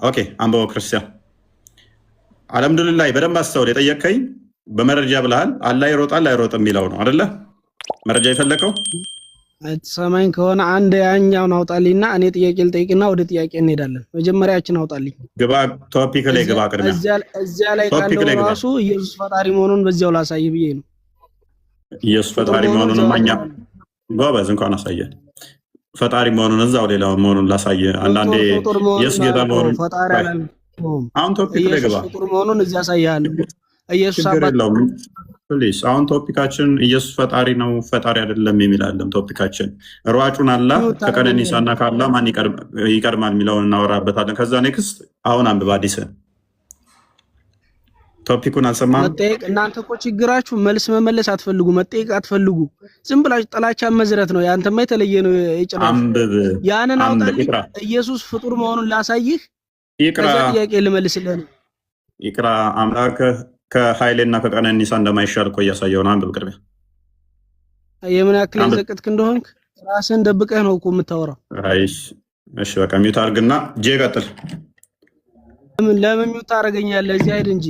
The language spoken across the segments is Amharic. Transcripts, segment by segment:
ኦኬ አንበው ክርስቲያን አልሐምዱሊላህ በደንብ አስተውል። የጠየቀኝ በመረጃ ብለሃል። አላህ ይሮጣል አይሮጥም የሚለው ነው አይደለ? መረጃ የፈለከው ሰማኝ ከሆነ አንድ ያኛውን አውጣልኝና እኔ ጥያቄ ልጠይቅና ወደ ጥያቄ እንሄዳለን። መጀመሪያችን አውጣልኝ። ግባ፣ ቶፒክ ላይ ግባ። ቅድሚያ እዚያ ላይ ካለው ራሱ ኢየሱስ ፈጣሪ መሆኑን በዚያው ላሳይ ብዬ ነው። ኢየሱስ ፈጣሪ መሆኑን ማኛ ጎበዝ እንኳን አሳየ። ፈጣሪ መሆኑን እዛው ሌላው መሆኑን ላሳየ። አንዳንዴ ኢየሱስ ጌታ መሆኑን ፈጣሪ አይደለም። አሁን ቶፒክ ላይ ግባ። ኢየሱስ መሆኑን እዚያ ያሳያለሁ። ኢየሱስ አባት ፕሊዝ አሁን ቶፒካችን ኢየሱስ ፈጣሪ ነው ፈጣሪ አይደለም የሚል አይደለም። ቶፒካችን ሯጩን አላህ ከቀነኒሳና ከአላህ ማን ይቀድማል የሚለውን እናወራበታለን። ከዛ ኔክስት አሁን አንብባ አዲስ ቶፒኩን አልሰማህም? መጠየቅ እናንተ እኮ ችግራችሁ መልስ መመለስ አትፈልጉ፣ መጠየቅ አትፈልጉ። ዝም ብላችሁ ጥላቻ መዝረት ነው። ያንተማ የተለየ ነው። ይጭራሽ አንብብ። ያንን አውጣልኝ። ኢየሱስ ፍጡር መሆኑን ላሳይህ። ከዛ ጥያቄ ልመልስልህ ነው። ይቅራ አምላክ ከኃይሌና ከቀነኒሳ እንደማይሻል እኮ እያሳየው ነው። አንብብ ቅድሚያ። የምን ያክል ዘቅጥክ እንደሆንክ ራስህን ደብቀህ ነው እኮ የምታወራው። አይሽ እሺ በቃ ሚውት አድርግና ጄ ቀጥል። ለምን ሚውት ታደርገኛለህ? እዚህ አይደል እንጂ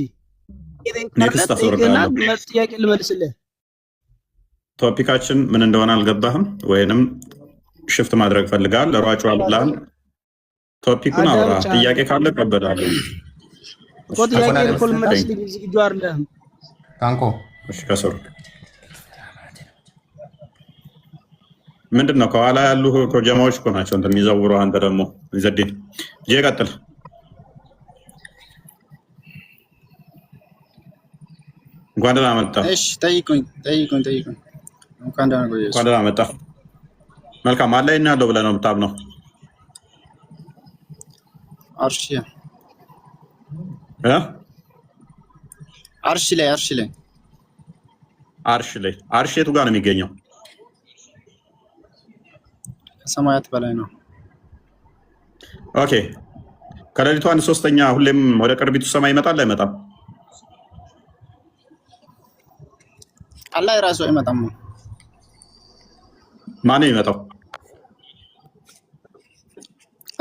ጥያቄ ልመልስልህ። ቶፒካችን ምን እንደሆነ አልገባህም ወይንም ሽፍት ማድረግ ፈልጋል? ሯጩ አላህ ቶፒኩን አውራ። ጥያቄ ካለ ቀበላለሁ እኮ ጥያቄ ልኮል መልስልኝ። ዝግጁ አይደለም ታንኮ። እሺ ከሰሩ ምንድነው ከኋላ ያሉ ጀማዎች እኮ ናቸው እንደሚዘውሩ። አንተ ደግሞ ይዘዲን ጄ ቀጥል። እንኳን ደህና መጣ። እሺ ጠይቁኝ። እንኳን ደህና መጣ። መልካም አለ እና ያለው ብለህ ነው የምታምነው? አርሽ ላይ አርሽ የቱ ጋር ነው የሚገኘው? ከሰማያት በላይ ነው። ኦኬ ከሌሊቱ 1/3 ሁሌም ወደ ቅርቢቱ ሰማይ ይመጣል አይመጣም? አላህ ራሱ አይመጣም። ማን ነው የሚመጣው?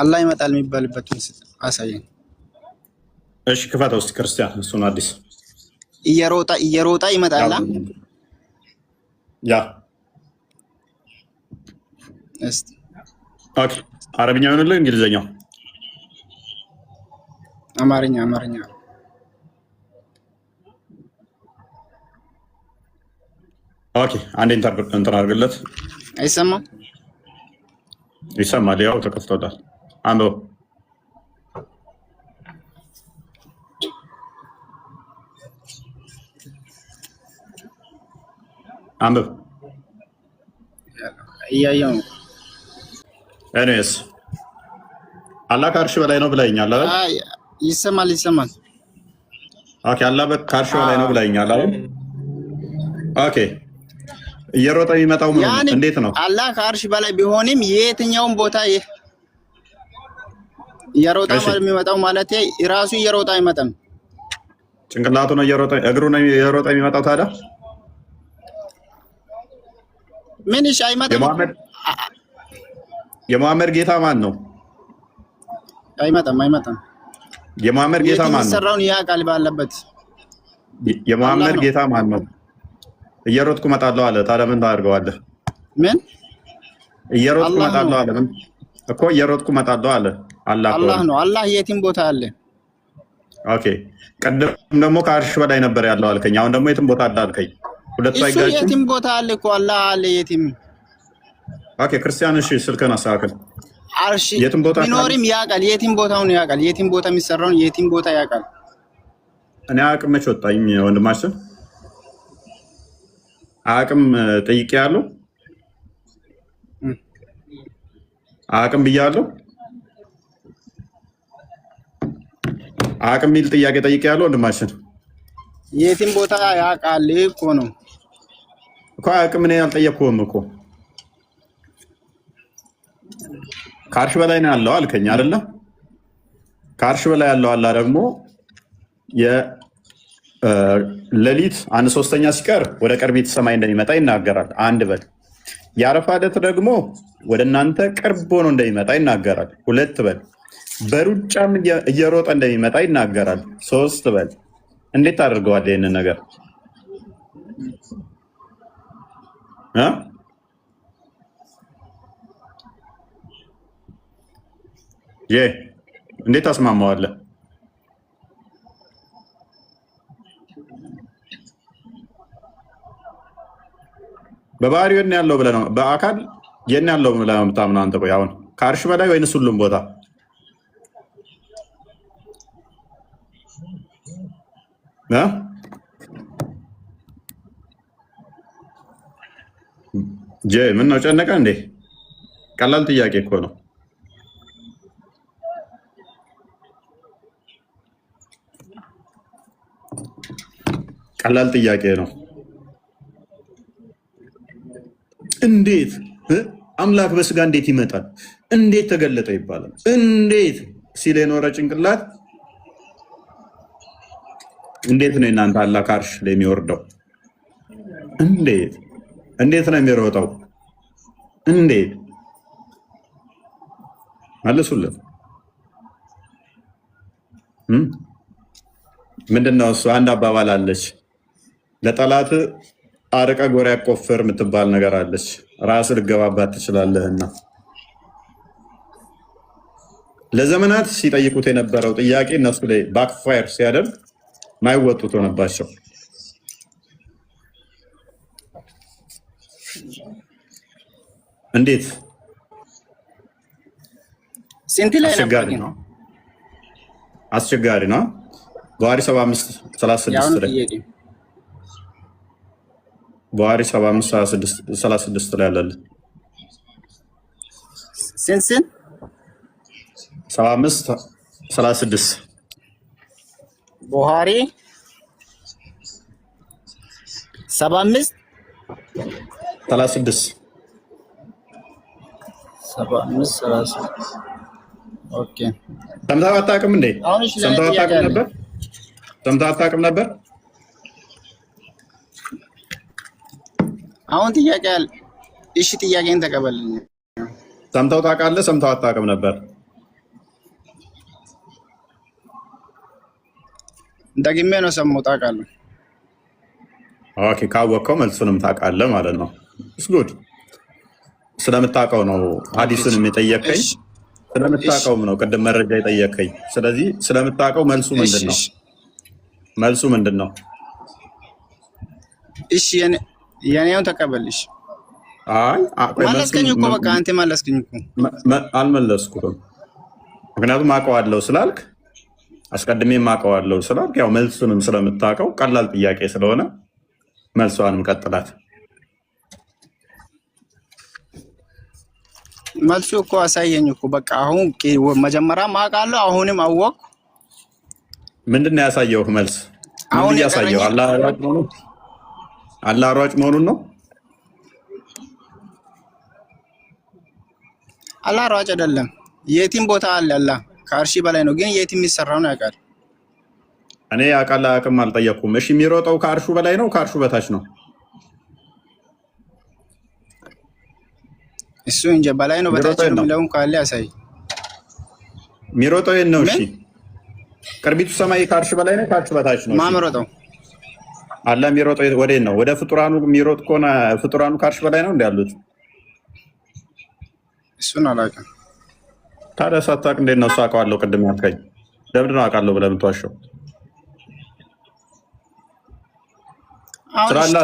አላህ ይመጣል የሚባልበት አሳየኝ። እሺ ክፈተው እስኪ ክርስቲያን። እሱን አዲስ እየሮጣ ይመጣል። ያ እስቲ ኦኬ አረብኛው ነው እንግሊዘኛው? አማርኛ ኦኬ አንዴ እንትን አድርግለት። አይሰማም? ይሰማል። ያው ተከፍቶታል። አንበው አንብብ። እያየሁ ነው። እኔስ አላህ ከአርሽ በላይ ነው ብለኸኛል አይደል? ይሰማል። ኦኬ አላህ ከአርሽ በላይ ነው ብለኸኛል አይደል? ኦኬ እየሮጠ የሚመጣው እንዴት ነው? አላህ ከአርሽ በላይ ቢሆንም የትኛውን ቦታ እየሮጠ የሚመጣው ማለት ራሱ እየሮጠ አይመጣም። ጭንቅላቱ ነው እየሮጠ፣ እግሩ ነው እየሮጠ የሚመጣው። ታዲያ ምን እሺ አይመጣም? የመሐመድ ጌታ ማን ነው? አይመጣም። የመሐመድ ጌታ ማን ነው? የሚሰራውን ያውቃል ባለበት። የመሐመድ ጌታ ማን ነው? እየሮጥኩ እመጣለሁ አለ። ታዲያ ምን ታደርገዋለህ? ምን እየሮጥኩ እመጣለሁ አለ? ምን እኮ እየሮጥኩ እመጣለሁ አለ። አላህ ነው። አላህ የትም ቦታ አለ። ኦኬ ቀደም ደግሞ ከአርሽ በላይ ነበር ያለው አልከኝ። አሁን ደግሞ የትም ቦታ አለ አልከኝ። ሁለቱ አይጋጭም? የትም ቦታ አለ እኮ አላህ አለ የትም። ኦኬ ክርስቲያን እሺ ስልክህን አስተካክል። አርሽ የትም ቦታ ቢኖርም ያውቃል። የትም ቦታውን ያውቃል። የትም ቦታ የሚሰራውን የትም ቦታ ያውቃል። እኔ አቅም መች ወጣኝ ወንድማችን? አቅም ጠይቄያለሁ። አቅም ብያለሁ። አቅም ቢል ጥያቄ ጠይቄያለሁ ወንድማችን። የትም ቦታ ያውቃል እኮ ነው እኮ። አቅም እኔ አልጠየቅኩህም እኮ። ከአርሽ በላይ ነው ያለው አልከኝ አይደለ? ከአርሽ በላይ ያለው አላህ ደግሞ ሌሊት 1/3 ሲቀር ወደ ቅርቢት ሰማይ እንደሚመጣ ይናገራል። አንድ በል። የአረፋ ዕለት ደግሞ ወደ እናንተ ቅርብ ሆኖ እንደሚመጣ ይናገራል። ሁለት በል። በሩጫም እየሮጠ እንደሚመጣ ይናገራል። 3 በል እንዴት ታደርገዋለህ ይህንን ነገር? እንዴት ታስማማዋለህ? በባህሪው የት ነው ያለው ብለህ ነው? በአካል የት ነው ያለው ብለህ ነው የምታምነው አንተ? ቆይ አሁን ከአርሽ በላይ ወይንስ ሁሉም ቦታ? ምን ነው ጨነቀ እንዴ? ቀላል ጥያቄ እኮ ነው። ቀላል ጥያቄ ነው። እንዴት አምላክ በስጋ እንዴት ይመጣል? እንዴት ተገለጠ ይባላል? እንዴት ሲል የኖረ ጭንቅላት እንዴት ነው እናንተ አላህ ከአርሽ ላይ የሚወርደው? እንዴት ነው የሚሮጠው? እንዴት መልሱለት። ምንድነው እሱ? አንድ አባባል አለች፣ ለጠላት አርቀ ጎራ ያቆፍር የምትባል ነገር አለች። ራስ ልገባባት ትችላለህና ለዘመናት ሲጠይቁት የነበረው ጥያቄ እነሱ ላይ ባክፋየር ሲያደርግ ማይወጡት ሆነባቸው። እንዴት አስቸጋሪ ነው። በዋሪ 7536 ላይ በዋሪ 7536 ላይ አለልን። ስንት 7536 ቡሃሪ 7536 ኦኬ። ሰምተህ አታውቅም እንዴ? ሰምተህ አታውቅም ነበር? አሁን ጥያቄ አለ። እሺ ጥያቄን ተቀበልኝ። ሰምተው ታውቃለህ? ሰምተው አታውቅም ነበር? ደግሜ ነው ሰማሁት፣ አውቃለሁ። ኦኬ፣ ካወቅከው መልሱንም ታውቃለህ ማለት ነው። ጉድ። ስለምታውቀው ነው ሐዲስንም የጠየቀኝ፣ ስለምታውቀውም ነው ቅድም መረጃ የጠየቀኝ። ስለዚህ ስለምታውቀው መልሱ ምንድን ነው? መልሱ ምንድን ነው? እሺ የኔውን ተቀበልሽ። አይ መለስከኝ እኮ በቃ አንተ መለስከኝ እኮ። አልመለስኩም፣ ምክንያቱም አውቀዋለሁ ስላልክ፣ አስቀድሜ አውቀዋለሁ ስላልክ፣ ያው መልሱንም ስለምታውቀው ቀላል ጥያቄ ስለሆነ መልሷንም ቀጥላት። መልሱ እኮ አሳየኝ እኮ በቃ። አሁን መጀመሪያም አውቃለሁ፣ አሁንም አወቅሁ። ምንድን ነው ያሳየው? መልስ አሁን ያሳየው አላህ አሯጭ መሆኑን ነው። አላህ ሯጭ አይደለም። የቲም ቦታ አለ። አላህ ከአርሺ በላይ ነው፣ ግን የቲም የሚሰራው ነው ያውቃል። እኔ ያውቃል አያውቅም አልጠየቅኩም። እሺ የሚሮጠው ከአርሹ በላይ ነው ከአርሹ በታች ነው? እሱ እንጂ በላይ ነው በታች ነው የሚለውን ካለ ያሳይ። የሚሮጠው የት ነው? እሺ ቅርቢቱ ሰማይ ከአርሽ በላይ ነው ከአርሽ በታች ነው? ማምሮጠው አላህ የሚሮጠው ወዴት ነው? ወደ ፍጡራኑ የሚሮጥ ከሆነ ፍጡራኑ ከአርሽ በላይ ነው እንደ ያሉት? እሱን አላውቅም። ታዲያ ሳታውቅ እንዴት ነው እሱ አውቀዋለሁ ቅድም ያልከኝ? ለምንድን ነው አውቃለሁ ብለህ የምትዋሸው?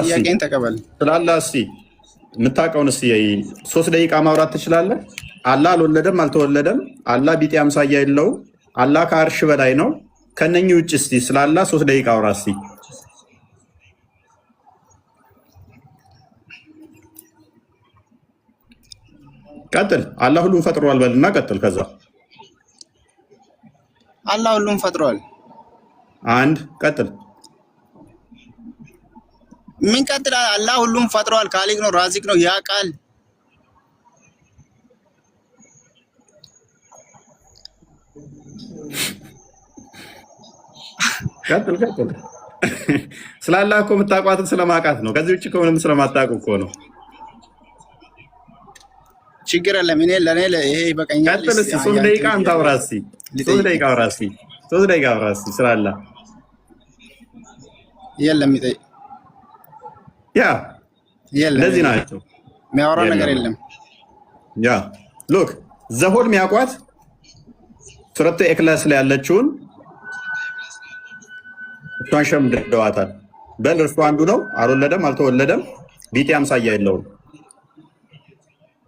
ጥያቄን ተቀበል። ስላላ እስኪ የምታውቀውን እስኪ 3 ደቂቃ ማውራት ትችላለህ? አላህ አልወለደም አልተወለደም፣ አላህ ቢጤ አምሳያ የለውም፣ አላህ ከአርሽ በላይ ነው። ከነኚህ ውጭ እስኪ ስላላ 3 ደቂቃ አውራ እስኪ። ቀጥል። አላህ ሁሉም ፈጥሯል በልና ቀጥል። ከዛ አላህ ሁሉም ፈጥሯል። አንድ ቀጥል። ምን ቀጥል? አላህ ሁሉም ፈጥሯል። ካሊቅ ነው፣ ራዚቅ ነው፣ ያውቃል። ቀጥል ቀጥል። ስላላህ እኮ የምታውቋትን ስለማውቃት ነው። ከዚህ ውጭ እኮ ምንም ስለማታውቁ እኮ ነው። ችግር የለም። እኔ ለኔ ይሄ ይበቃኛል። ቀጥል እስኪ 3 ደቂቃ አንተ አውራ እስኪ 3 ደቂቃ አውራ እስኪ 3 ደቂቃ አውራ እስኪ ስላላ የለም ይጠይቅ ያ የለም ለዚህ ናቸው የሚያወራ ነገር የለም። ያ ሎክ ዘሆል የሚያውቋት ሱረቱ ኢኽላስ ላይ ያለችውን እሷን ሸምድደዋታል። በል እርሱ አንዱ ነው፣ አልወለደም አልተወለደም፣ ቢጤ አምሳያ የለውም።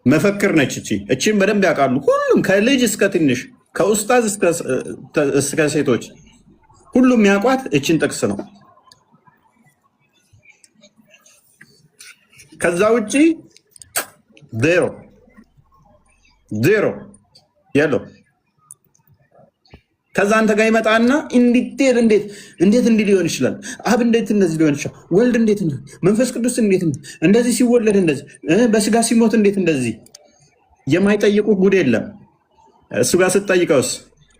መፈክር ነች እቺን በደንብ ያውቃሉ ሁሉም፣ ከልጅ እስከ ትንሽ፣ ከኡስታዝ እስከ ሴቶች ሁሉም የሚያውቋት እቺን ጥቅስ ነው። ከዛ ውጪ ዜሮ የለው። ከዛ አንተ ጋር ይመጣና እንዴት እንዲህ ሊሆን ይችላል? አብ እንዴት እንደዚህ ሊሆን ይችላል? ወልድ እንዴት መንፈስ ቅዱስ እንዴት እንደዚህ ሲወለድ እንደዚህ በስጋ ሲሞት እንዴት እንደዚህ? የማይጠይቁ ጉድ የለም። እሱ ጋር ስትጠይቀውስ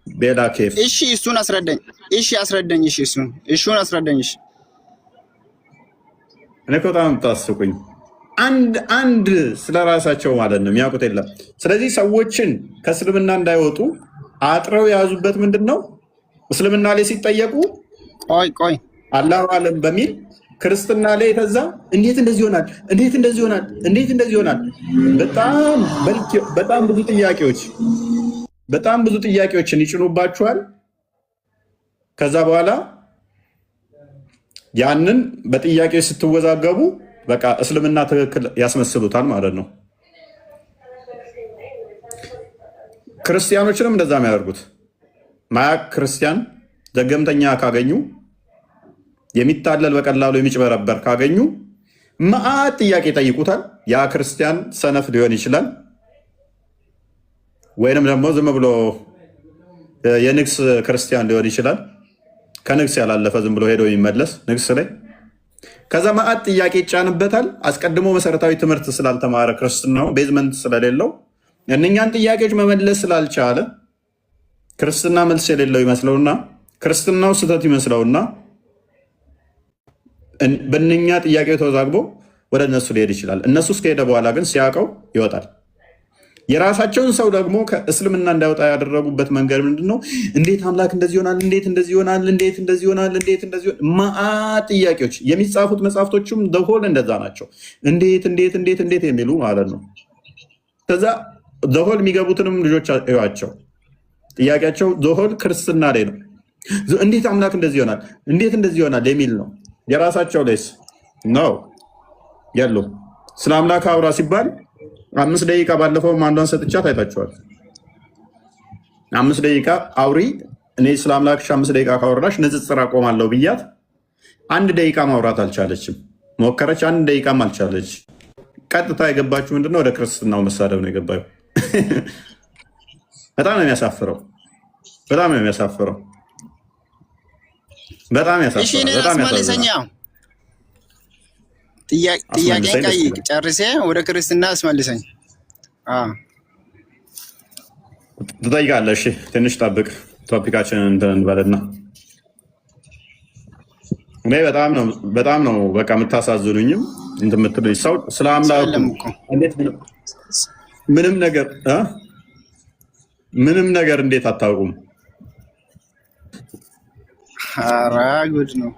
ቤላ ኬፍ። እሺ እሱን አስረዳኝ። እሺ አስረዳኝ። እሺ እሱን አስረዳኝ። እሺ እኔ እኮ በጣም ታስቁኝ። አንድ ስለራሳቸው ማለት ነው የሚያውቁት የለም። ስለዚህ ሰዎችን ከእስልምና እንዳይወጡ አጥረው የያዙበት ምንድን ነው? እስልምና ላይ ሲጠየቁ ቆይ አላሁ አለም በሚል ክርስትና ላይ የተዛ እንዴት እንደዚህ ይሆናል? እንዴት እንደዚህ ይሆናል? እንዴት እንደዚህ ይሆናል? በጣም ብዙ ጥያቄዎችን ይጭኑባችኋል። ከዛ በኋላ ያንን በጥያቄዎች ስትወዛገቡ በቃ እስልምና ትክክል ያስመስሉታል ማለት ነው። ክርስቲያኖችንም እንደዛ የሚያደርጉት ማያቅ ክርስቲያን ዘገምተኛ ካገኙ፣ የሚታለል በቀላሉ የሚጭበረበር ካገኙ መዓት ጥያቄ ይጠይቁታል። ያ ክርስቲያን ሰነፍ ሊሆን ይችላል፣ ወይንም ደግሞ ዝም ብሎ የንግስ ክርስቲያን ሊሆን ይችላል። ከንግስ ያላለፈ ዝም ብሎ ሄዶ የሚመለስ ንግስ ላይ ከዛ መዓት ጥያቄ ይጫንበታል። አስቀድሞ መሰረታዊ ትምህርት ስላልተማረ ክርስትናው ቤዝመንት ስለሌለው እነኛን ጥያቄዎች መመለስ ስላልቻለ ክርስትና መልስ የሌለው ይመስለውና ክርስትናው ስህተት ይመስለውና በእነኛ ጥያቄ ተወዛግቦ ወደ እነሱ ሊሄድ ይችላል። እነሱ እስከሄደ በኋላ ግን ሲያውቀው ይወጣል። የራሳቸውን ሰው ደግሞ ከእስልምና እንዳይወጣ ያደረጉበት መንገድ ምንድን ነው? እንዴት አምላክ እንደዚህ ይሆናል? እንዴት እንደዚህ ይሆናል? እንዴት እንደዚህ ይሆናል? እንዴት እንደዚህ ይሆናል? መዓት ጥያቄዎች የሚጻፉት መጽሐፍቶችም ዘሆል እንደዛ ናቸው። እንዴት የሚሉ ማለት ነው። ከዛ ዘሆል የሚገቡትንም ልጆች እዩዋቸው። ጥያቄያቸው ዘሆል ክርስትና ላይ ነው። እንዴት አምላክ እንደዚህ ይሆናል? እንዴት እንደዚህ ይሆናል የሚል ነው። የራሳቸው ላይስ ነው ያሉ። ስለ አምላክ አውራ ሲባል 5 ደቂቃ ባለፈው አንዷን ሰጥቻት አይታችኋል። 5 ደቂቃ አውሪ፣ እኔ ስለ አምላክሽ 5 ደቂቃ ካወራሽ ንጽጽር አቆማለሁ ብያት 1 ደቂቃ ማውራት አልቻለችም። ሞከረች፣ 1 ደቂቃም አልቻለች። ቀጥታ የገባችው ምንድነው? ወደ ክርስትናው መሳደብ ነው የገባው። በጣም ነው የሚያሳፍረው። በጣም ነው የሚያሳፍረው። በጣም ያሳፍራል። ጥያቄን ጠይቅ ጨርሴ ወደ ክርስትና አስመልሰኝ። ትጠይቃለህ? እሺ ትንሽ ጠብቅ። ቶፒካችንን እንትን እንበልና እኔ በጣም ነው በቃ የምታሳዝኑኝም እንትን የምትሉኝ ሰው ስለ አምላኩ ምንም ነገር እንዴት አታውቁም? ኧረ ጉድ ነው።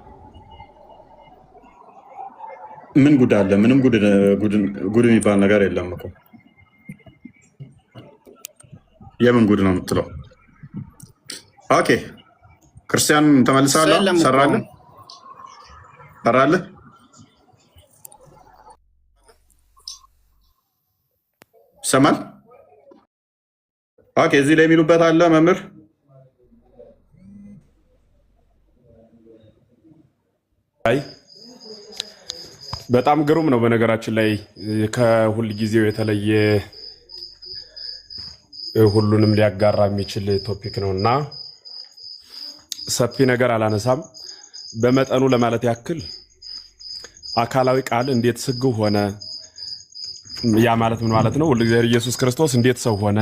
ምን ጉድ አለ? ምንም ጉድ የሚባል ነገር የለም እኮ። የምን ጉድ ነው የምትለው? ኦኬ ክርስቲያን ተመልሳለህ? ሰራለህ? ይሰማል? ኦኬ እዚህ ላይ የሚሉበት አለ መምህር በጣም ግሩም ነው። በነገራችን ላይ ከሁል ጊዜው የተለየ ሁሉንም ሊያጋራ የሚችል ቶፒክ ነው እና ሰፊ ነገር አላነሳም። በመጠኑ ለማለት ያክል አካላዊ ቃል እንዴት ስግው ሆነ? ያ ማለት ምን ማለት ነው? ወልደ ኢየሱስ ክርስቶስ እንዴት ሰው ሆነ?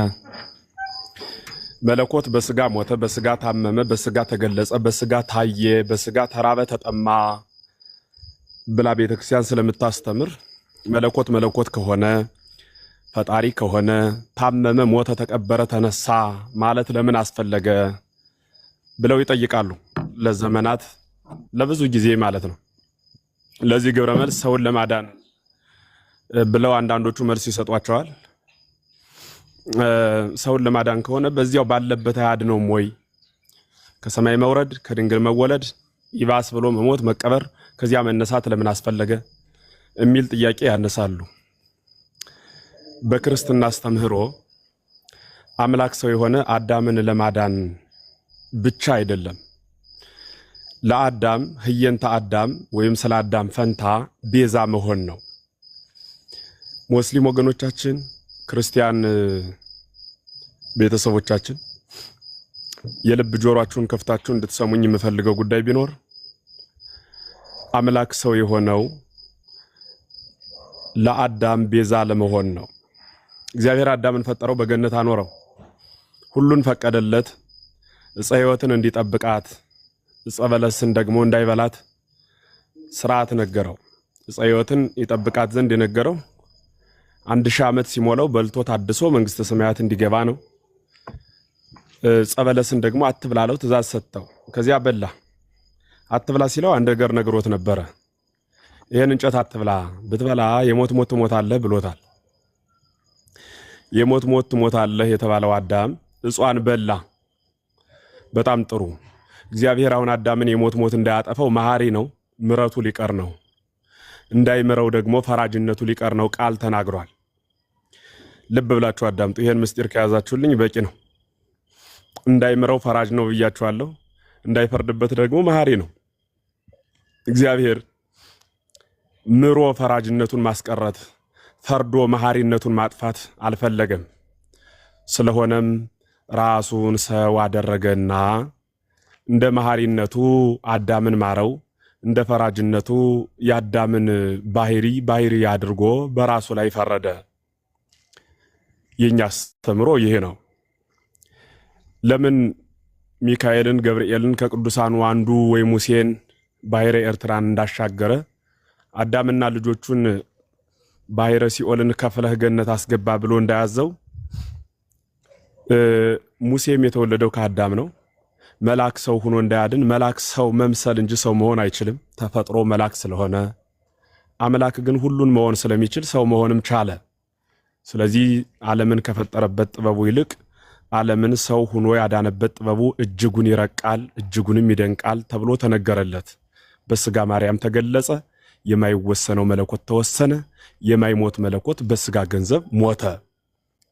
መለኮት በስጋ ሞተ፣ በስጋ ታመመ፣ በስጋ ተገለጸ፣ በስጋ ታየ፣ በስጋ ተራበ፣ ተጠማ ብላ ቤተክርስቲያን ስለምታስተምር መለኮት ከሆነ ፈጣሪ ከሆነ ታመመ፣ ሞተ፣ ተቀበረ፣ ተነሳ ማለት ለምን አስፈለገ ብለው ይጠይቃሉ። ለዘመናት ለብዙ ጊዜ ማለት ነው። ለዚህ ግብረ መልስ ሰውን ለማዳን ብለው አንዳንዶቹ መልስ ይሰጧቸዋል። ሰውን ለማዳን ከሆነ በዚያው ባለበት አያድነውም ወይ? ከሰማይ መውረድ፣ ከድንግል መወለድ፣ ይባስ ብሎ መሞት፣ መቀበር፣ ከዚያ መነሳት ለምን አስፈለገ የሚል ጥያቄ ያነሳሉ። በክርስትና አስተምህሮ አምላክ ሰው የሆነ አዳምን ለማዳን ብቻ አይደለም። ለአዳም ህየንተ አዳም ወይም ስለ አዳም ፈንታ ቤዛ መሆን ነው። ሙስሊም ወገኖቻችን፣ ክርስቲያን ቤተሰቦቻችን የልብ ጆሮአችሁን ከፍታችሁ እንድትሰሙኝ የምፈልገው ጉዳይ ቢኖር አምላክ ሰው የሆነው ለአዳም ቤዛ ለመሆን ነው። እግዚአብሔር አዳምን ፈጠረው፣ በገነት አኖረው፣ ሁሉን ፈቀደለት፣ ዕፀ ሕይወትን እንዲጠብቃት ዕፀ በለስን ደግሞ እንዳይበላት ሥርዓት ነገረው። ዕፀ ሕይወትን ይጠብቃት ዘንድ የነገረው 1000 ዓመት ሲሞላው በልቶ ታድሶ መንግሥተ ሰማያት እንዲገባ ነው። ዕፀ በለስን ደግሞ አትብላለው ትእዛዝ ሰጠው። ከዚያ በላ። አትብላ ሲለው አንድ ነገር ነግሮት ነበረ። ይሄን እንጨት አትብላ፣ ብትበላ የሞት ሞት ትሞታለህ ብሎታል። የሞት ሞት ትሞታለህ የተባለው አዳም ዕጿን በላ። በጣም ጥሩ። እግዚአብሔር አሁን አዳምን የሞት ሞት እንዳያጠፋው መሐሪ ነው፣ ምሕረቱ ሊቀር ነው። እንዳይምረው ደግሞ ፈራጅነቱ ሊቀር ነው ቃል ተናግሯል። ልብ ብላችሁ አዳምጡ። ይሄን ምስጢር ከያዛችሁልኝ በቂ ነው። እንዳይምረው ፈራጅ ነው ብያችኋለሁ። እንዳይፈርድበት ደግሞ መሐሪ ነው። እግዚአብሔር ምሮ ፈራጅነቱን ማስቀረት፣ ፈርዶ መሐሪነቱን ማጥፋት አልፈለገም። ስለሆነም ራሱን ሰው አደረገና እንደ መሐሪነቱ አዳምን ማረው፣ እንደ ፈራጅነቱ የአዳምን ባህሪ አድርጎ በራሱ ላይ ፈረደ። የኛ አስተምሮ ይሄ ነው። ለምን ሚካኤልን ገብርኤልን ከቅዱሳኑ አንዱ ወይ ሙሴን ባሕረ ኤርትራን እንዳሻገረ አዳምና ልጆቹን ባሕረ ሲኦልን ከፍለህ ገነት አስገባ ብሎ እንዳያዘው ሙሴም የተወለደው ከአዳም ነው። መልአክ ሰው ሆኖ እንዳያድን መልአክ ሰው መምሰል እንጂ ሰው መሆን አይችልም፣ ተፈጥሮ መልአክ ስለሆነ። አምላክ ግን ሁሉን መሆን ስለሚችል ሰው መሆንም ቻለ። ስለዚህ ዓለምን ከፈጠረበት ጥበቡ ይልቅ ዓለምን ሰው ሆኖ ያዳነበት ጥበቡ እጅጉን ይረቃል፣ እጅጉንም ይደንቃል ተብሎ ተነገረለት። በስጋ ማርያም ተገለጸ። የማይወሰነው መለኮት ተወሰነ። የማይሞት መለኮት በስጋ ገንዘብ ሞተ።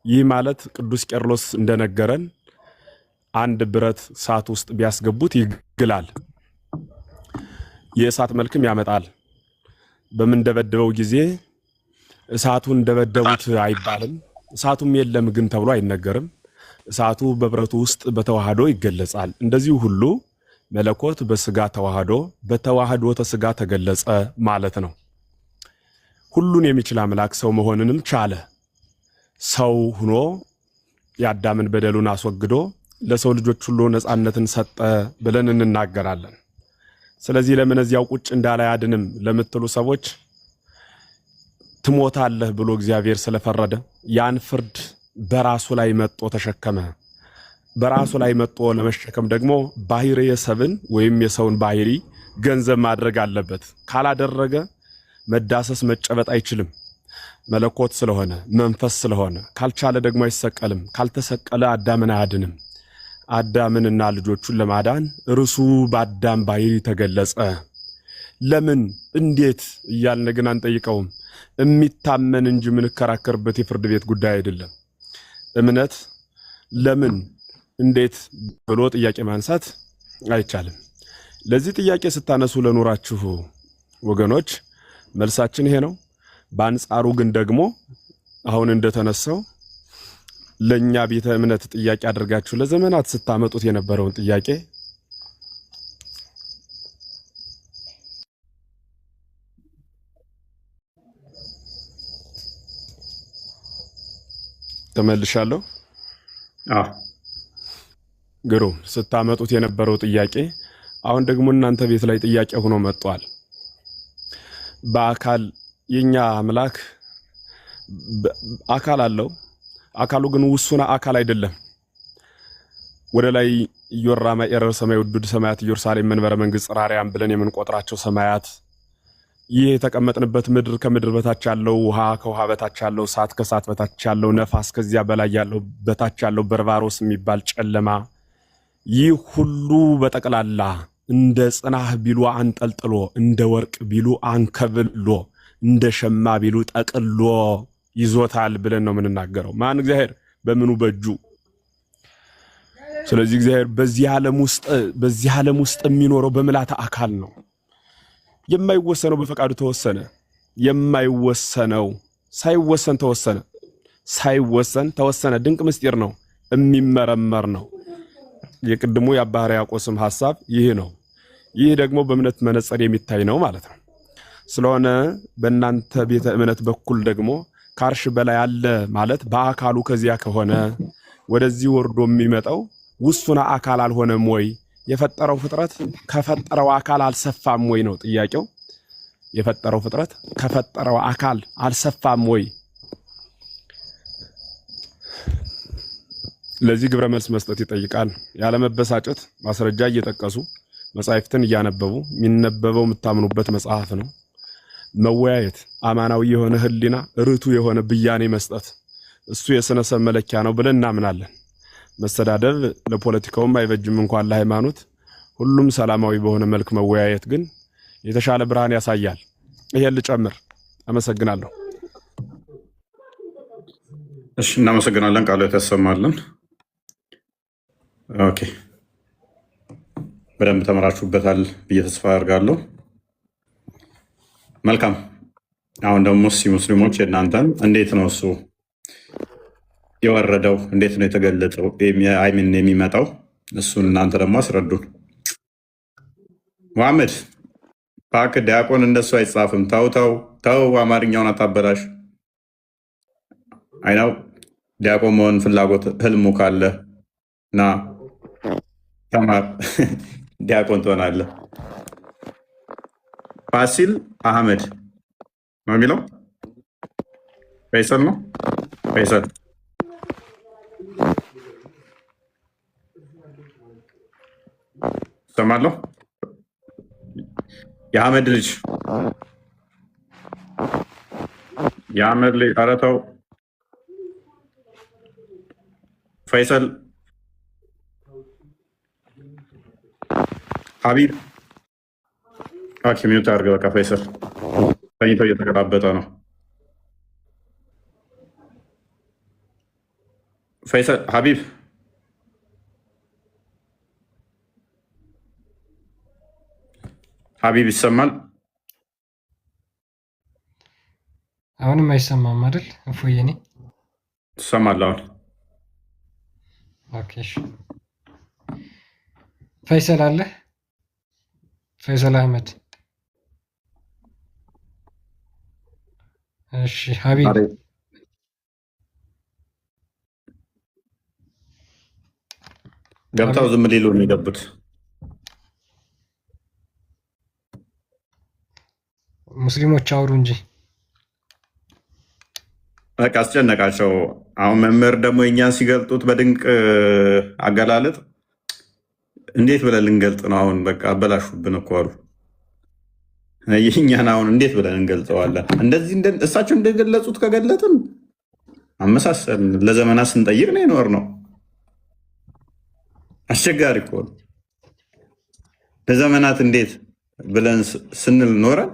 ይህ ማለት ቅዱስ ቄርሎስ እንደነገረን አንድ ብረት እሳት ውስጥ ቢያስገቡት ይግላል፣ የእሳት መልክም ያመጣል። በምንደበደበው ጊዜ እሳቱን እንደበደቡት አይባልም። እሳቱም የለም ግን ተብሎ አይነገርም። እሳቱ በብረቱ ውስጥ በተዋህዶ ይገለጻል። እንደዚሁ ሁሉ መለኮት በስጋ ተዋህዶ በተዋህዶተ ስጋ ተገለጸ ማለት ነው። ሁሉን የሚችል አምላክ ሰው መሆንንም ቻለ። ሰው ሆኖ የአዳምን በደሉን አስወግዶ ለሰው ልጆች ሁሉ ነፃነትን ሰጠ ብለን እንናገራለን። ስለዚህ ለምን እዚያው ቁጭ እንዳለ አያድንም ለምትሉ ሰዎች ትሞታለህ ብሎ እግዚአብሔር ስለፈረደ ያን ፍርድ በራሱ ላይ መጥቶ ተሸከመ። በራሱ ላይ መጥቶ ለመሸከም ደግሞ ባህሪየ ሰብን ወይም የሰውን ባህሪ ገንዘብ ማድረግ አለበት። ካላደረገ መዳሰስ መጨበጥ አይችልም። መለኮት ስለሆነ መንፈስ ስለሆነ ካልቻለ ደግሞ አይሰቀልም። ካልተሰቀለ አዳምን አያድንም። አዳምንና ልጆቹን ለማዳን እርሱ በአዳም ባህሪ ተገለጸ። ለምን እንዴት እያልን ግን አንጠይቀውም። የሚታመን እንጂ ምንከራከርበት የፍርድ ቤት ጉዳይ አይደለም። እምነት ለምን እንዴት ብሎ ጥያቄ ማንሳት አይቻልም። ለዚህ ጥያቄ ስታነሱ ለኖራችሁ ወገኖች መልሳችን ይሄ ነው። በአንጻሩ ግን ደግሞ አሁን እንደተነሳው ለኛ ቤተ እምነት ጥያቄ አድርጋችሁ ለዘመናት ስታመጡት የነበረውን ጥያቄ ተመልሻለሁ። ግሩም ስታመጡት የነበረው ጥያቄ አሁን ደግሞ እናንተ ቤት ላይ ጥያቄ ሆኖ መጥቷል። በአካል የኛ አምላክ አካል አለው። አካሉ ግን ውሱን አካል አይደለም። ወደ ላይ ኢዮራማ ኤረር ሰማይ ውዱድ ሰማያት ኢየሩሳሌም መንበረ መንግስት ጽራሪያን ብለን የምንቆጥራቸው ሰማያት፣ ይህ የተቀመጥንበት ምድር ከምድር በታች ያለው ውሃ፣ ከውሃ በታች ያለው እሳት፣ ከእሳት በታች ያለው ነፋስ፣ ከዚያ በላይ ያለው በታች ያለው በርባሮስ የሚባል ጨለማ፣ ይህ ሁሉ በጠቅላላ እንደ ጽናህ ቢሉ አንጠልጥሎ፣ እንደ ወርቅ ቢሉ አንከብሎ፣ እንደ ሸማ ቢሉ ጠቅሎ ይዞታል ብለን ነው የምንናገረው። ማን? እግዚአብሔር። በምኑ? በእጁ። ስለዚህ እግዚአብሔር በዚህ ዓለም ውስጥ የሚኖረው በምልዓተ አካል ነው። የማይወሰነው በፈቃዱ ተወሰነ። የማይወሰነው ሳይወሰን ተወሰነ። ሳይወሰን ተወሰነ። ድንቅ ምስጢር ነው፣ የሚመረመር ነው። የቅድሙ የአባ ሕርያቆስም ሐሳብ ይህ ነው። ይህ ደግሞ በእምነት መነጽር የሚታይ ነው ማለት ነው። ስለሆነ በእናንተ ቤተ እምነት በኩል ደግሞ ከአርሽ በላይ አለ ማለት በአካሉ ከዚያ ከሆነ ወደዚህ ወርዶ የሚመጣው ውሱን አካል አልሆነም ወይ? የፈጠረው ፍጥረት ከፈጠረው አካል አልሰፋም ወይ ነው ጥያቄው። የፈጠረው ፍጥረት ከፈጠረው አካል አልሰፋም ወይ? ለዚህ ግብረ መልስ መስጠት ይጠይቃል። ያለመበሳጨት ማስረጃ እየጠቀሱ መጻሕፍትን እያነበቡ የሚነበበው የምታምኑበት መጽሐፍ ነው። መወያየት፣ አማናዊ የሆነ ህሊና፣ ርቱ የሆነ ብያኔ መስጠት፣ እሱ የስነሰብ መለኪያ ነው ብለን እናምናለን። መሰዳደብ ለፖለቲካውም አይበጅም እንኳን ለሃይማኖት። ሁሉም ሰላማዊ በሆነ መልክ መወያየት ግን የተሻለ ብርሃን ያሳያል። ይሄን ልጨምር። አመሰግናለሁ። እሺ፣ እናመሰግናለን። ቃሉ የተሰማልን። ኦኬ፣ በደንብ ተመራችሁበታል ብዬ ተስፋ አደርጋለሁ። መልካም። አሁን ደግሞ ሙስሊሞች የእናንተን እንዴት ነው እሱ የወረደው? እንዴት ነው የተገለጠው? አይምን የሚመጣው እሱን እናንተ ደግሞ አስረዱን። መሐመድ እባክህ ዲያቆን እንደሱ አይጻፍም። ተው፣ አማርኛውን አታበላሽ። አይናው ዲያቆን መሆን ፍላጎት ህልሙ ካለ ና ተማር፣ ዲያቆን ትሆናለህ። ፋሲል አህመድ ነው የሚለው። ፈይሰል ነው። ፈይሰል ሰማለሁ። የአህመድ ልጅ ኧረ ተው ፈይሰል። ሀቢብ ሚዩት አድርገህ በቃ። ፈይሰል ተኝቶ እየተገላበጠ ነው። ፈይሰል ሀቢብ ይሰማል? አሁንም አይሰማም አይደል? እፎየኔ ትሰማለህ አሁን? ኦኬ። ፈይሰል አለ? ፈይሰል አህመድ። እሺ ሀቢብ ገብተው ዝም ሊሉ የሚገቡት ሙስሊሞች አውሩ እንጂ በቃ አስጨነቃቸው። አሁን መምህር ደግሞ እኛን ሲገልጡት በድንቅ አገላለጥ እንዴት ብለን ልንገልጥ ነው? አሁን በቃ አበላሹብን እኮ አሉ። ይህኛን አሁን እንዴት ብለን እንገልጸዋለን? እንደዚህ እሳቸው እንደገለጹት ከገለጥን አመሳሰል ለዘመናት ስንጠይቅ ነው የኖር ነው። አስቸጋሪ እኮ ነው። ለዘመናት እንዴት ብለን ስንል ኖረን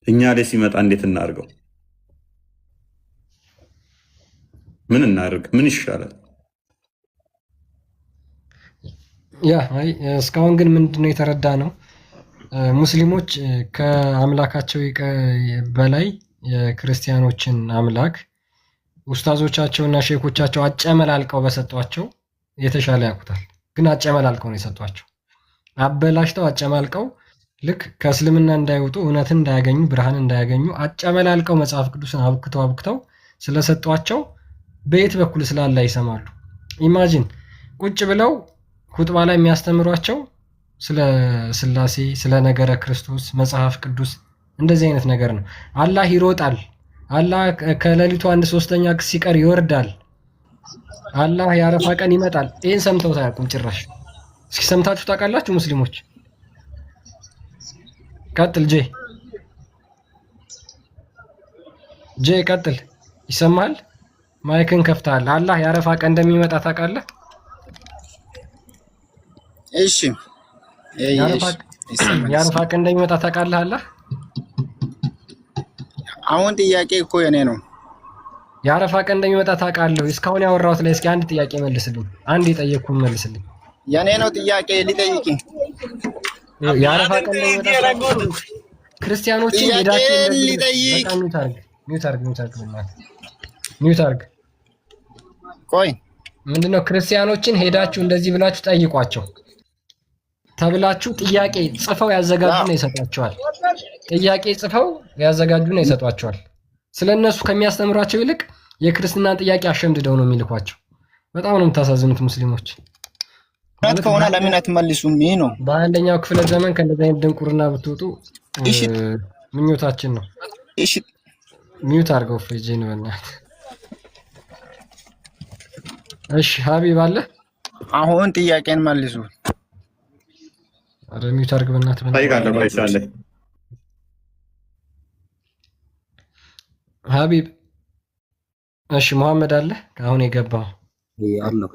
እኛ ላይ ሲመጣ እንዴት እናድርገው? ምን እናድርግ? ምን ይሻላል? እስካሁን ግን ምንድነው የተረዳ ነው? ሙስሊሞች ከአምላካቸው በላይ የክርስቲያኖችን አምላክ ኡስታዞቻቸውና ሼኮቻቸው አጨመላልቀው በሰጧቸው የተሻለ ያውቁታል። ግን አጨመላልቀው ነው የሰጧቸው። አበላሽተው አጨማልቀው ልክ ከእስልምና እንዳይወጡ እውነትን እንዳያገኙ ብርሃን እንዳያገኙ አጨመላልቀው መጽሐፍ ቅዱስን አብክተው ስለሰጧቸው በየት በኩል ስላላ ይሰማሉ? ኢማጂን ቁጭ ብለው ሁጥባ ላይ የሚያስተምሯቸው ስለ ስላሴ፣ ስለ ነገረ ክርስቶስ፣ መጽሐፍ ቅዱስ እንደዚህ አይነት ነገር ነው። አላህ ይሮጣል፣ አላህ ከሌሊቱ 1/3 ሲቀር ይወርዳል። አላህ የአረፋ ቀን ይመጣል። ይሄን ሰምተው ታያቁም ጭራሽ። እስኪ ሰምታችሁ ታውቃላችሁ ሙስሊሞች? ቀጥል ጄ ቀጥል። ይሰማል? ማይክን ከፍተሃል። አላህ የአረፋ ቀን እንደሚመጣ ታውቃለህ? እሺ የአረፋ ቀን እንደሚመጣ ታውቃለህ? አላህ አሁን ጥያቄ እኮ የኔ ነው። የአረፋ ቀን እንደሚመጣ ታውቃለህ? እስካሁን ያወራሁት ላይ እስኪ አንድ ጥያቄ መልስልኝ። አንድ የጠየቅኩህን መልስልኝ። የኔ ነው ጥያቄ ሊጠይቅ። የአረፋ ቀን እንደሚመጣ ክርስቲያኖችን ሄዳችሁ ሊጠይቅ። ሚውት አድርግ። ቆይ ምንድነው? ክርስቲያኖችን ሄዳችሁ እንደዚህ ብላችሁ ጠይቋቸው ተብላችሁ ጥያቄ ጽፈው ያዘጋጁና ይሰጧቸዋል። ጥያቄ ጽፈው ያዘጋጁና ይሰጧቸዋል። ስለነሱ ከሚያስተምሯቸው ይልቅ የክርስትናን ጥያቄ አሸምድደው ነው የሚልኳቸው። በጣም ነው የምታሳዝኑት ሙስሊሞች። ራት ከሆነ ለምን አትመልሱም? ይሄ ነው በአንደኛው ክፍለ ዘመን ከእንደዚህ አይነት ድንቁርና ብትወጡ ምኞታችን ነው። እሺ ሚውት አድርገው ፍሪጅን በእናትህ። እሺ ሀቢብ አለ። አሁን ጥያቄን መልሱ። አረ ሚውት አድርግ በእናትህ። ጠይቃለሁ ባይሻለ ሀቢብ። እሺ መሐመድ አለ አሁን የገባው አለሁ።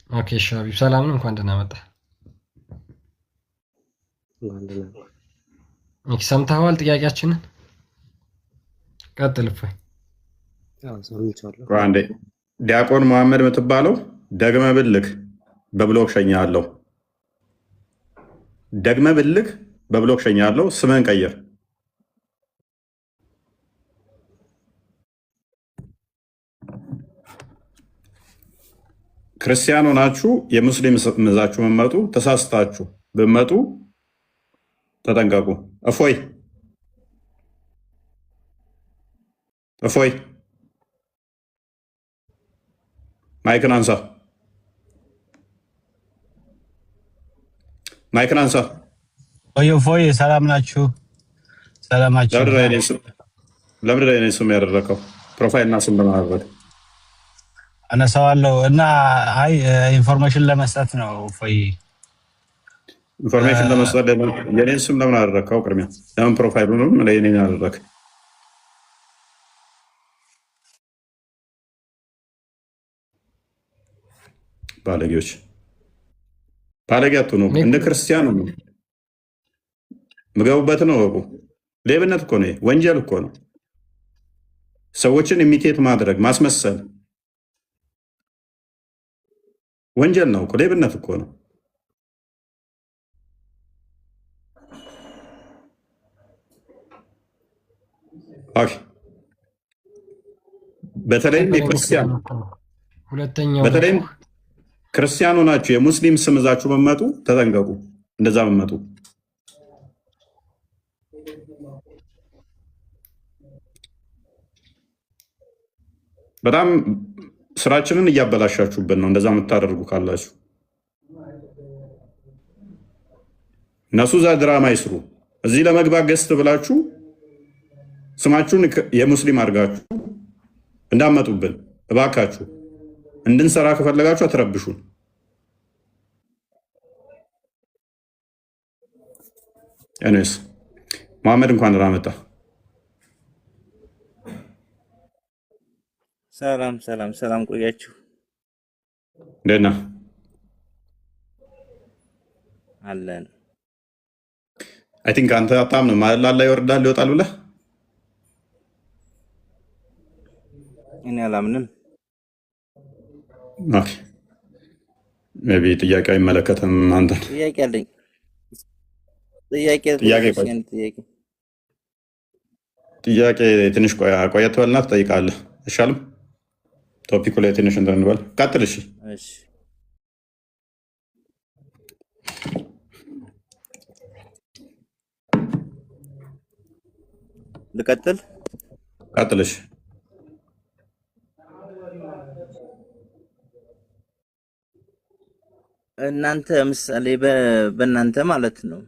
ኦኬ እሺ ሀቢብ ሰላም ነው። እንኳን ደህና መጣ። ሰምተኸዋል ጥያቄያችንን? ቀጥል እፎይ። አንዴ ዲያቆን መሐመድ የምትባለው ደግመ ብልክ በብሎክ ሸኛለሁ። ደግመ ብልክ በብሎክ ሸኛለሁ። ስምህን ቀይር። ክርስቲያኖ ናችሁ የሙስሊም ምዛችሁ መመጡ ተሳስታችሁ ብመጡ ተጠንቀቁ። እፎይ ማይክን አንሳ። እፎይ ሰላም ናችሁ? ሰላማችሁ። ለምንድን ነው የኔን ስም ያደረከው? ፕሮፋይልና ስም ለማድረግ አነሳዋለሁ እና አይ ኢንፎርሜሽን ለመስጠት ነው። እፎይ ኢንፎርሜሽን ለመስጠት የኔን ስም ለምን አደረከው? ቅድሚያ ለምን ፕሮፋይሉንም ለኔን አደረክ? ባለጌዎች ባለጌ አትሁኑ። እንደ ክርስቲያኑ ምገቡበት ነው ወቁ። ሌብነት እኮ ነው፣ ወንጀል እኮ ነው። ሰዎችን ኢሚቴት ማድረግ ማስመሰል ወንጀል ነው እኮ፣ ሌብነት እኮ ነው። ኦኬ በተለይም የክርስቲያን በተለይም ክርስቲያኑ ናችሁ የሙስሊም ስም ይዛችሁ መመጡ ተጠንቀቁ። እንደዛ መመጡ በጣም ስራችንን እያበላሻችሁብን ነው። እንደዛ የምታደርጉ ካላችሁ እነሱ እዛ ድራማ ይስሩ። እዚህ ለመግባት ገስት ብላችሁ ስማችሁን የሙስሊም አድርጋችሁ እንዳመጡብን እባካችሁ። እንድንሰራ ከፈለጋችሁ አትረብሹን። እኔስ መሐመድ እንኳን ደህና መጣ። ሰላም ቆያችሁ። እንዴት ነህ? አለን። አይ ቲንክ አንተ አታምንም ማለት ላላ ይወርዳል ይወጣል ብለህ እኔ አላምንም። ኦኬ ሜቢ ጥያቄ አይመለከትም አንተን። ጥያቄ አለኝ። ጥያቄ ትንሽ ቆየት በልና ትጠይቃለህ። አይሻልም? ቶፒኩ ላይ ትንሽ እንትን እንበል። ቀጥል። እሺ ልቀጥል? ቀጥል። እሺ እናንተ ምሳሌ በእናንተ ማለት ነው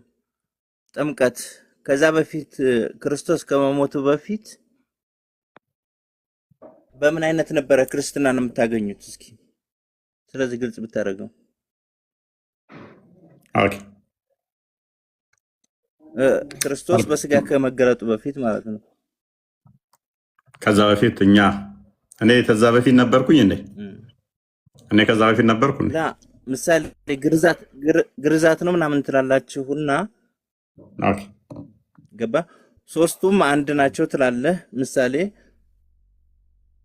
ጥምቀት ከዛ በፊት ክርስቶስ ከመሞቱ በፊት በምን አይነት ነበረ ክርስትናን የምታገኙት? እስኪ ስለዚህ ግልጽ ብታደርገው። ኦኬ ክርስቶስ በስጋ ከመገለጡ በፊት ማለት ነው። ከዛ በፊት እኔ ከዛ በፊት ነበርኩኝ እንዴ? እኔ ከዛ በፊት ነበርኩ እንዴ? ምሳሌ ግርዛት ነው ምናምን ትላላችሁና ኦኬ ገባ። ሶስቱም አንድ ናቸው ትላለህ። ምሳሌ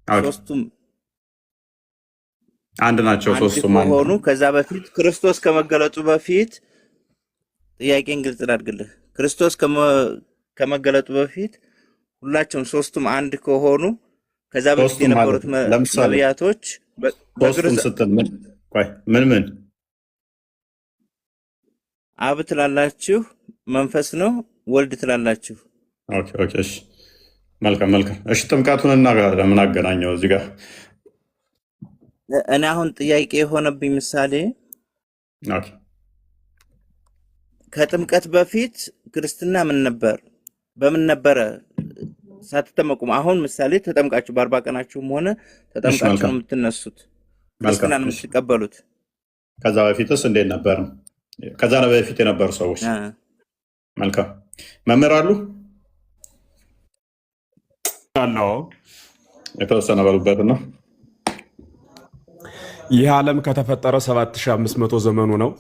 ሶስቱም አንድ ናቸው። ሶስቱም አንድ ሆኑ። ከዛ በፊት ክርስቶስ ከመገለጡ በፊት ጥያቄን ግልጽ ላድርግልህ። ክርስቶስ ከመገለጡ በፊት ሁላቸውም ሶስቱም አንድ ከሆኑ ከዛ በፊት የነበሩት ነቢያቶች ሶስቱም ስትል ምን አብ ትላላችሁ፣ መንፈስ ነው፣ ወልድ ትላላችሁ። ኦኬ እሺ፣ መልካም። እሺ ጥምቀቱን ምን አገናኘው እዚህ ጋር? እኔ አሁን ጥያቄ የሆነብኝ ምሳሌ ኦኬ ከጥምቀት በፊት ክርስትና ምን ነበር? በምን ነበረ ሳትጠመቁም? አሁን ምሳሌ ተጠምቃችሁ በ40 ቀናችሁም ሆነ ተጠምቃችሁ ነው የምትነሱት ክርስትናን የምትቀበሉት። ከዛ በፊትስ እንዴት ነበር? ከዛ በፊት የነበሩ ሰዎች መልካም መምህር አሉ የተወሰነ በሉበት ነው። ይህ ዓለም ከተፈጠረ 7500 ዘመኑ ነው።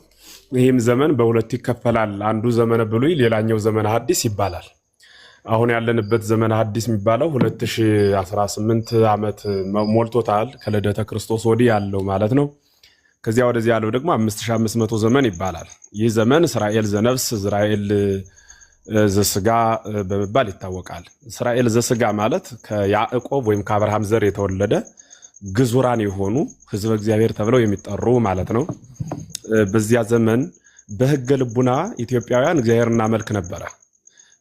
ይህም ዘመን በሁለት ይከፈላል። አንዱ ዘመነ ብሉይ፣ ሌላኛው ዘመነ ሐዲስ ይባላል። አሁን ያለንበት ዘመነ ሐዲስ የሚባለው 2018 ዓመት ሞልቶታል ከልደተ ክርስቶስ ወዲህ ያለው ማለት ነው። ከዚያ ወደዚህ ያለው ደግሞ 5500 ዘመን ይባላል። ይህ ዘመን እስራኤል ዘነፍስ፣ እስራኤል ዘስጋ በመባል ይታወቃል። እስራኤል ዘስጋ ማለት ከያዕቆብ ወይም ከአብርሃም ዘር የተወለደ ግዙራን የሆኑ ሕዝበ እግዚአብሔር ተብለው የሚጠሩ ማለት ነው። በዚያ ዘመን በሕገ ልቡና ኢትዮጵያውያን እግዚአብሔር እናመልክ ነበረ።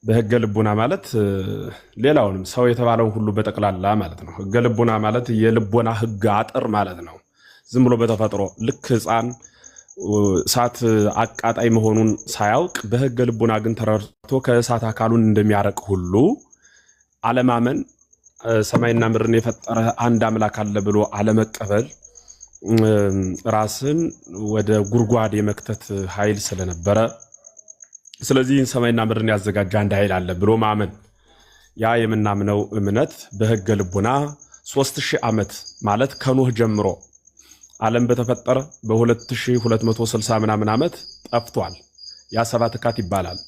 በሕገ ልቡና ማለት ሌላውንም ሰው የተባለውን ሁሉ በጠቅላላ ማለት ነው። ሕገ ልቡና ማለት የልቦና ሕግ አጥር ማለት ነው። ዝም ብሎ በተፈጥሮ ልክ ሕፃን እሳት አቃጣይ መሆኑን ሳያውቅ በሕገ ልቡና ግን ተረድቶ ከእሳት አካሉን እንደሚያረቅ ሁሉ አለማመን፣ ሰማይና ምድርን የፈጠረ አንድ አምላክ አለ ብሎ አለመቀበል ራስን ወደ ጉድጓድ የመክተት ኃይል ስለነበረ፣ ስለዚህ ሰማይና ምድርን ያዘጋጀ አንድ ኃይል አለ ብሎ ማመን፣ ያ የምናምነው እምነት በሕገ ልቡና 3000 ዓመት ማለት ከኖህ ጀምሮ ዓለም በተፈጠረ በ2260 ምናምን ዓመት ጠፍቷል። ያ ሰባት ካት ይባላል።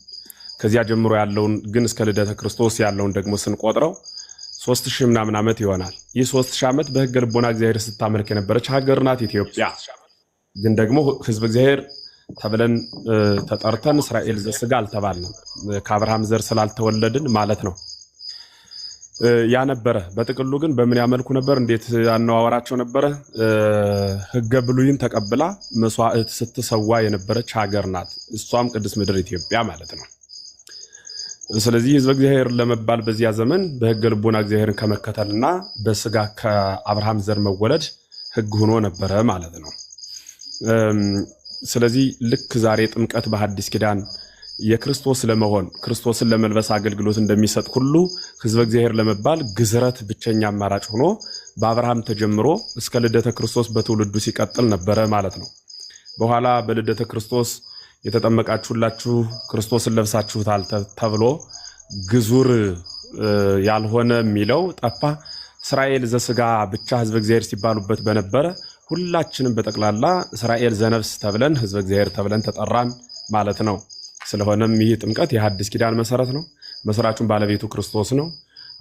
ከዚያ ጀምሮ ያለውን ግን እስከ ልደተ ክርስቶስ ያለውን ደግሞ ስንቆጥረው 3000 ምናምን ዓመት ይሆናል። ይህ 3000 ዓመት በሕገ ልቦና እግዚአብሔር ስታመልክ የነበረች ሀገር ናት ኢትዮጵያ። ግን ደግሞ ሕዝብ እግዚአብሔር ተብለን ተጠርተን እስራኤል ዘስጋ አልተባልንም፣ ከአብርሃም ዘር ስላልተወለድን ማለት ነው። ያ ነበረ። በጥቅሉ ግን በምን ያመልኩ ነበር? እንዴት አነዋወራቸው ነበረ? ሕገ ብሉይን ተቀብላ መስዋዕት ስትሰዋ የነበረች ሀገር ናት። እሷም ቅድስት ምድር ኢትዮጵያ ማለት ነው። ስለዚህ ሕዝበ እግዚአብሔር ለመባል በዚያ ዘመን በሕገ ልቦና እግዚአብሔርን ከመከተልና በስጋ ከአብርሃም ዘር መወለድ ሕግ ሆኖ ነበረ ማለት ነው። ስለዚህ ልክ ዛሬ ጥምቀት በሐዲስ ኪዳን የክርስቶስ ለመሆን ክርስቶስን ለመልበስ አገልግሎት እንደሚሰጥ ሁሉ ሕዝበ እግዚአብሔር ለመባል ግዝረት ብቸኛ አማራጭ ሆኖ በአብርሃም ተጀምሮ እስከ ልደተ ክርስቶስ በትውልዱ ሲቀጥል ነበረ ማለት ነው። በኋላ በልደተ ክርስቶስ የተጠመቃችሁላችሁ ክርስቶስን ለብሳችሁታል ተብሎ ግዙር ያልሆነ የሚለው ጠፋ። እስራኤል ዘስጋ ብቻ ሕዝበ እግዚአብሔር ሲባሉበት በነበረ ሁላችንም በጠቅላላ እስራኤል ዘነፍስ ተብለን ሕዝበ እግዚአብሔር ተብለን ተጠራን ማለት ነው። ስለሆነም ይህ ጥምቀት የሐዲስ ኪዳን መሰረት ነው። መስራቹን ባለቤቱ ክርስቶስ ነው።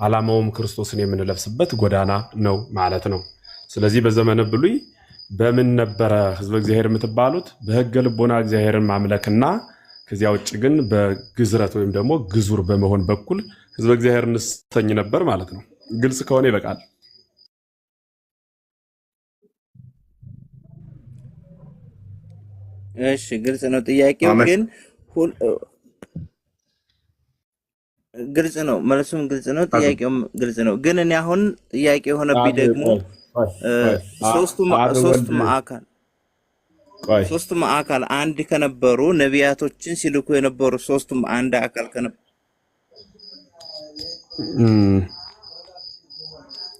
ዓላማውም ክርስቶስን የምንለብስበት ጎዳና ነው ማለት ነው። ስለዚህ በዘመነ ብሉይ በምን ነበረ ሕዝበ እግዚአብሔር የምትባሉት? በሕገ ልቦና እግዚአብሔርን ማምለክና ከዚያ ውጭ ግን በግዝረት ወይም ደግሞ ግዙር በመሆን በኩል ሕዝበ እግዚአብሔር እንሰኝ ነበር ማለት ነው። ግልጽ ከሆነ ይበቃል። እሺ፣ ግልጽ ነው። ጥያቄው ግን ግልጽ ነው። መልሱም ግልጽ ነው። ጥያቄውም ግልጽ ነው። ግን እኔ አሁን ጥያቄ የሆነብኝ ደግሞ ሶስቱም አካል አንድ ከነበሩ ነቢያቶችን ሲልኩ የነበሩ ሶስቱም አንድ አካል ከነበሩ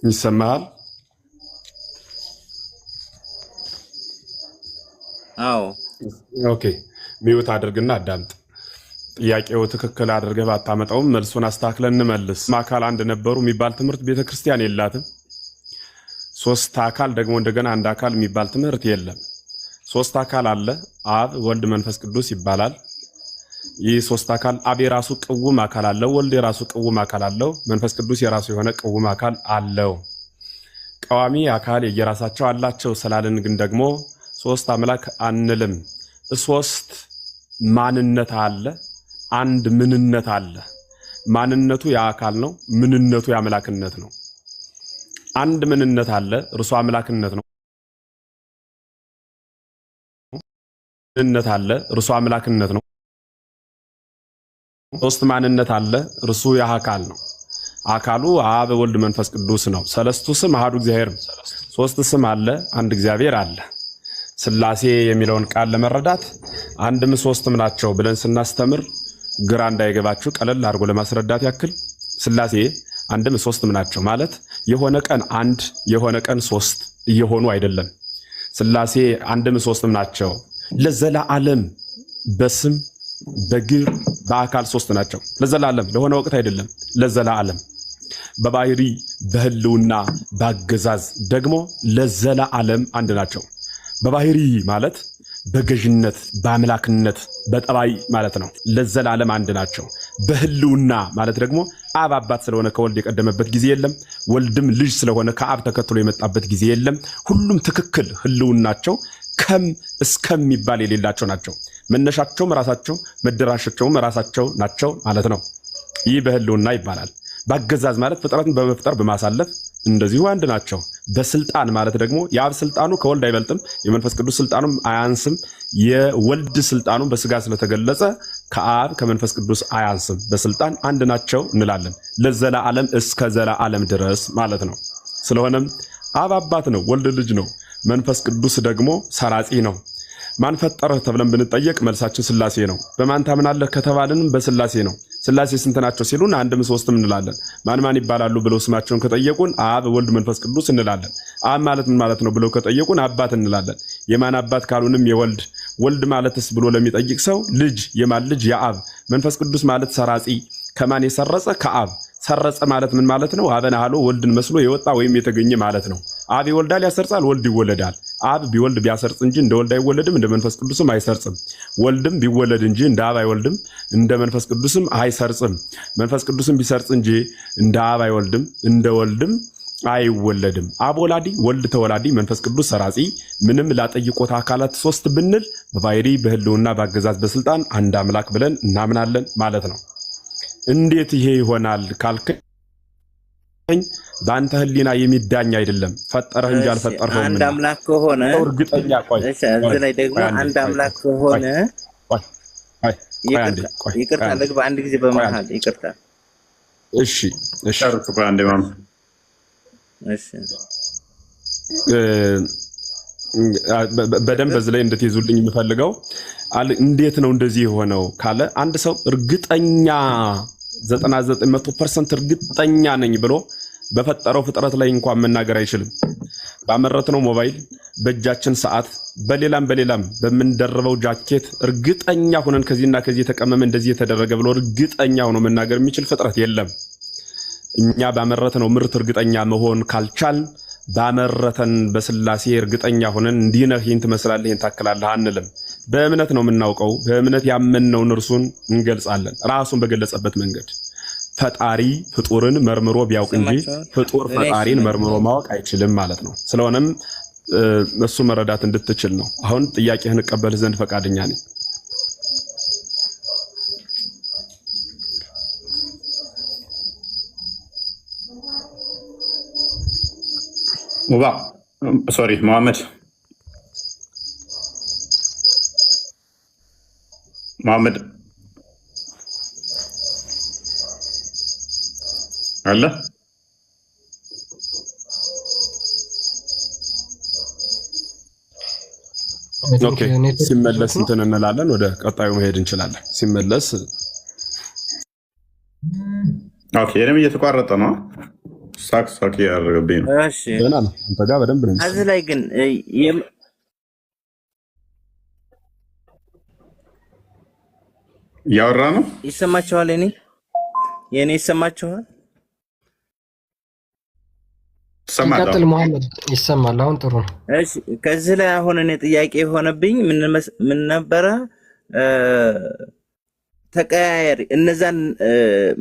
ይሰማል። አዎ ኦኬ ሚውት አድርግና አዳምጥ። ጥያቄው ትክክል አድርገህ ባታመጣውም መልሱን አስተካክለን እንመልስ። አካል አንድ ነበሩ የሚባል ትምህርት ቤተክርስቲያን የላትም። ሶስት አካል ደግሞ እንደገና አንድ አካል የሚባል ትምህርት የለም። ሶስት አካል አለ። አብ ወልድ መንፈስ ቅዱስ ይባላል። ይህ ሶስት አካል አብ የራሱ ቅውም አካል አለው። ወልድ የራሱ ቅውም አካል አለው። መንፈስ ቅዱስ የራሱ የሆነ ቅውም አካል አለው። ቀዋሚ አካል የየራሳቸው አላቸው ስላልን ግን ደግሞ ሶስት አምላክ አንልም። ሶስት ማንነት አለ፣ አንድ ምንነት አለ። ማንነቱ የአካል ነው፣ ምንነቱ የአምላክነት ነው። አንድ ምንነት አለ፣ እርሱ አምላክነት ነው። ምንነት አለ፣ እርሱ አምላክነት ነው። ሶስት ማንነት አለ፣ እርሱ የአካል ነው። አካሉ አብ ወልድ መንፈስ ቅዱስ ነው። ሰለስቱ ስም አሐዱ እግዚአብሔር። ሶስት ስም አለ፣ አንድ እግዚአብሔር አለ። ስላሴ የሚለውን ቃል ለመረዳት አንድም ሶስትም ናቸው ብለን ስናስተምር ግራ እንዳይገባችሁ ቀለል አድርጎ ለማስረዳት ያክል ስላሴ አንድም ሶስትም ናቸው ማለት የሆነ ቀን አንድ የሆነ ቀን ሶስት እየሆኑ አይደለም። ስላሴ አንድም ሶስትም ናቸው ለዘላለም በስም በግብር በአካል ሶስት ናቸው። ለዘላለም ለሆነ ወቅት አይደለም፣ ለዘላለም በባህሪ በህልውና በአገዛዝ ደግሞ ለዘላለም አንድ ናቸው። በባህሪ ማለት በገዥነት በአምላክነት በጠባይ ማለት ነው። ለዘላለም አንድ ናቸው። በህልውና ማለት ደግሞ አብ አባት ስለሆነ ከወልድ የቀደመበት ጊዜ የለም። ወልድም ልጅ ስለሆነ ከአብ ተከትሎ የመጣበት ጊዜ የለም። ሁሉም ትክክል ህልውናቸው ከም እስከሚባል የሌላቸው ናቸው። መነሻቸውም ራሳቸው መደራሻቸውም ራሳቸው ናቸው ማለት ነው። ይህ በህልውና ይባላል። በአገዛዝ ማለት ፍጥረትን በመፍጠር በማሳለፍ እንደዚሁ አንድ ናቸው። በስልጣን ማለት ደግሞ የአብ ስልጣኑ ከወልድ አይበልጥም፣ የመንፈስ ቅዱስ ስልጣኑም አያንስም። የወልድ ስልጣኑ በስጋ ስለተገለጸ ከአብ ከመንፈስ ቅዱስ አያንስም። በስልጣን አንድ ናቸው እንላለን። ለዘላለም እስከ ዘላለም ድረስ ማለት ነው። ስለሆነም አብ አባት ነው፣ ወልድ ልጅ ነው፣ መንፈስ ቅዱስ ደግሞ ሰራጺ ነው። ማን ፈጠረህ ተብለን ብንጠየቅ መልሳችን ስላሴ ነው። በማን ታምናለህ ከተባልንም በስላሴ ነው። ስላሴ ስንት ናቸው ሲሉን አንድም ሶስትም እንላለን። ማን ማን ይባላሉ ብለው ስማቸውን ከጠየቁን አብ ወልድ መንፈስ ቅዱስ እንላለን። አብ ማለት ምን ማለት ነው ብለው ከጠየቁን አባት እንላለን። የማን አባት ካሉንም የወልድ ወልድ ማለትስ ብሎ ለሚጠይቅ ሰው ልጅ የማን ልጅ የአብ መንፈስ ቅዱስ ማለት ሰራጺ ከማን የሰረጸ ከአብ ሰረጸ ማለት ምን ማለት ነው? አብን አህሎ ወልድን መስሎ የወጣ ወይም የተገኘ ማለት ነው። አብ ይወልዳል ያሰርጻል፣ ወልድ ይወለዳል። አብ ቢወልድ ቢያሰርጽ እንጂ እንደ ወልድ አይወለድም፣ እንደ መንፈስ ቅዱስም አይሰርጽም። ወልድም ቢወለድ እንጂ እንደ አብ አይወልድም፣ እንደ መንፈስ ቅዱስም አይሰርጽም። መንፈስ ቅዱስም ቢሰርጽ እንጂ እንደ አብ አይወልድም፣ እንደ ወልድም አይወለድም። አብ ወላዲ፣ ወልድ ተወላዲ፣ መንፈስ ቅዱስ ሰራጺ። ምንም ላጠይቆት አካላት ሶስት ብንል በባህሪ በህልውና በአገዛዝ በስልጣን አንድ አምላክ ብለን እናምናለን ማለት ነው። እንዴት ይሄ ይሆናል ካልከኝ በአንተ ህሊና የሚዳኝ አይደለም። ፈጠረህ እንጂ አልፈጠርኸውም። አንድ አምላክ ከሆነ እርግጠኛ ቆይ እዚህ ላይ ደግሞ አንድ አምላክ ከሆነ ይቅርታ ልግባ አንድ ጊዜ በመሃል ይቅርታ። እሺ እሺ በደንብ በዚህ ላይ እንድትይዙልኝ የምፈልገው እንዴት ነው እንደዚህ የሆነው ካለ አንድ ሰው እርግጠኛ 99% እርግጠኛ ነኝ ብሎ በፈጠረው ፍጥረት ላይ እንኳን መናገር አይችልም። ባመረትነው ሞባይል፣ በእጃችን ሰዓት፣ በሌላም በምንደርበው ጃኬት እርግጠኛ ሆነን ከዚህና ከዚህ የተቀመመ እንደዚህ የተደረገ ብሎ እርግጠኛ ሆኖ መናገር የሚችል ፍጥረት የለም። እኛ ባመረትነው ምርት እርግጠኛ መሆን ካልቻል ባመረተን በስላሴ እርግጠኛ ሆነን እንዲህ ነህ ይህን ትመስላለህ ይህን ታክላለህ አንልም። በእምነት ነው የምናውቀው። በእምነት ያመንነውን እርሱን እንገልጻለን ራሱን በገለጸበት መንገድ። ፈጣሪ ፍጡርን መርምሮ ቢያውቅ እንጂ ፍጡር ፈጣሪን መርምሮ ማወቅ አይችልም ማለት ነው። ስለሆነም እሱ መረዳት እንድትችል ነው። አሁን ጥያቄህን እቀበልህ ዘንድ ፈቃደኛ ነኝ። ሶሪ መሐመድ አለ ኦኬ። ሲመለስ እንትን እንላለን፣ ወደ ቀጣዩ መሄድ እንችላለን። ሲመለስ ኦኬ። እኔም እየተቋረጠ ነው። ሳክ ያደረገብኝ ነው። እሺ፣ አንተ ጋር በደንብ ነው። እዚህ ላይ ግን እያወራ ነው። ይሰማችኋል? የኔ ይሰማችኋል? ቀጥል መሐመድ። ይሰማል። አሁን ጥሩ ነው። እሺ ከዚህ ላይ አሁን እኔ ጥያቄ የሆነብኝ ምን ነበረ? ተቀያየር እነዛን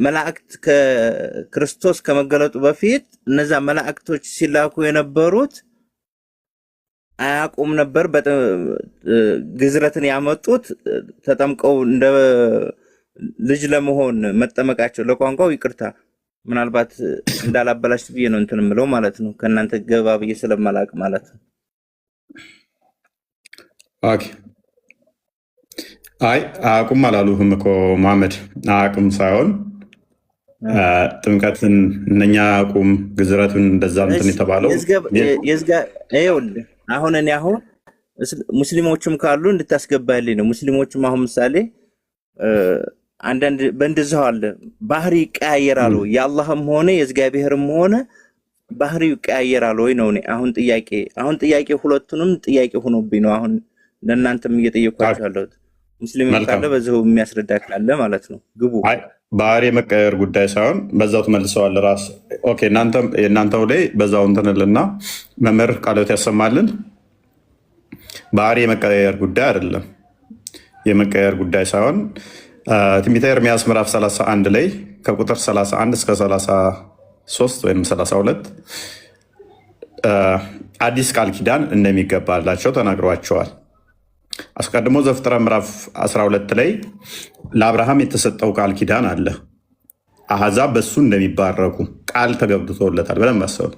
መላእክት ከክርስቶስ ከመገለጡ በፊት እነዛ መላእክቶች ሲላኩ የነበሩት አያውቁም ነበር። ግዝረትን ያመጡት ተጠምቀው እንደ ልጅ ለመሆን መጠመቃቸው ለቋንቋው ይቅርታ ምናልባት እንዳላበላሽ ብዬ ነው እንትን ምለው ማለት ነው። ከእናንተ ገባ ብዬ ስለማላቅ ማለት ነው። ኦኬ አይ አያውቁም አላሉህም እኮ መሐመድ። አያውቁም ሳይሆን ጥምቀትን እነኛ አያውቁም፣ ግዝረቱን እንደዛ እንትን የተባለው ይኸውልህ አሁን እኔ አሁን ሙስሊሞችም ካሉ እንድታስገባልኝ ነው። ሙስሊሞችም አሁን ምሳሌ አንዳንድ በእንደዛው አለ ባህሪ ይቀያየራል ወይ? የአላህም ሆነ የእግዚአብሔርም ሆነ ባህሪው ይቀያየራል ወይ ነው። አሁን ጥያቄ ሁለቱንም ጥያቄ ሆኖብኝ ነው አሁን ለእናንተም እየጠየኳችሁ ያለሁት። ሙስሊም ካለ በዛው የሚያስረዳ ካለ ማለት ነው። ግቡ። አይ ባህሪ የመቀየር ጉዳይ ሳይሆን በዛው ትመልሰዋለህ ራስ። ኦኬ እናንተው ላይ በዛው እንትንልና መምህር ቃሎት ያሰማልን። ባህሪ የመቀየር ጉዳይ አይደለም። የመቀየር ጉዳይ ሳይሆን ትንቢተ ኤርምያስ ምዕራፍ 31 ላይ ከቁጥር 31 እስከ 33 ወይም 32 አዲስ ቃል ኪዳን እንደሚገባላቸው ተናግሯቸዋል። አስቀድሞ ዘፍጥረት ምዕራፍ 12 ላይ ለአብርሃም የተሰጠው ቃል ኪዳን አለ። አሕዛብ በሱ እንደሚባረኩ ቃል ተገብቶለታል። በደንብ አስተውሉ።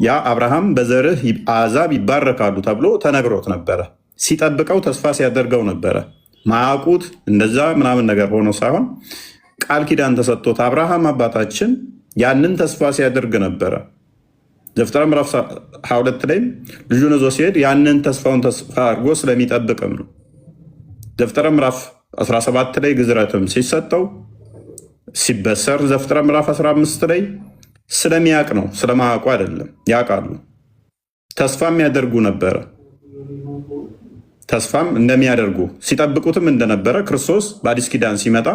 ያ አብርሃም በዘርህ አሕዛብ ይባረካሉ ተብሎ ተነግሮት ነበረ። ሲጠብቀው ተስፋ ሲያደርገው ነበረ። ማያውቁት እንደዛ ምናምን ነገር ሆኖ ሳይሆን ቃል ኪዳን ተሰጥቶት አብርሃም አባታችን ያንን ተስፋ ሲያደርግ ነበረ። ዘፍጥረት ምዕራፍ 22 ላይ ልጁን ይዞ ሲሄድ ያንን ተስፋውን ተስፋ አድርጎ ስለሚጠብቅም ነው። ዘፍጥረት ምዕራፍ 17 ላይ ግዝረትም ሲሰጠው ሲበሰር፣ ዘፍጥረት ምዕራፍ 15 ላይ ስለሚያውቅ ነው፣ ስለማያውቁ አይደለም። ያውቃሉ። ተስፋም ያደርጉ ነበረ። ተስፋም እንደሚያደርጉ ሲጠብቁትም እንደነበረ ክርስቶስ በአዲስ ኪዳን ሲመጣ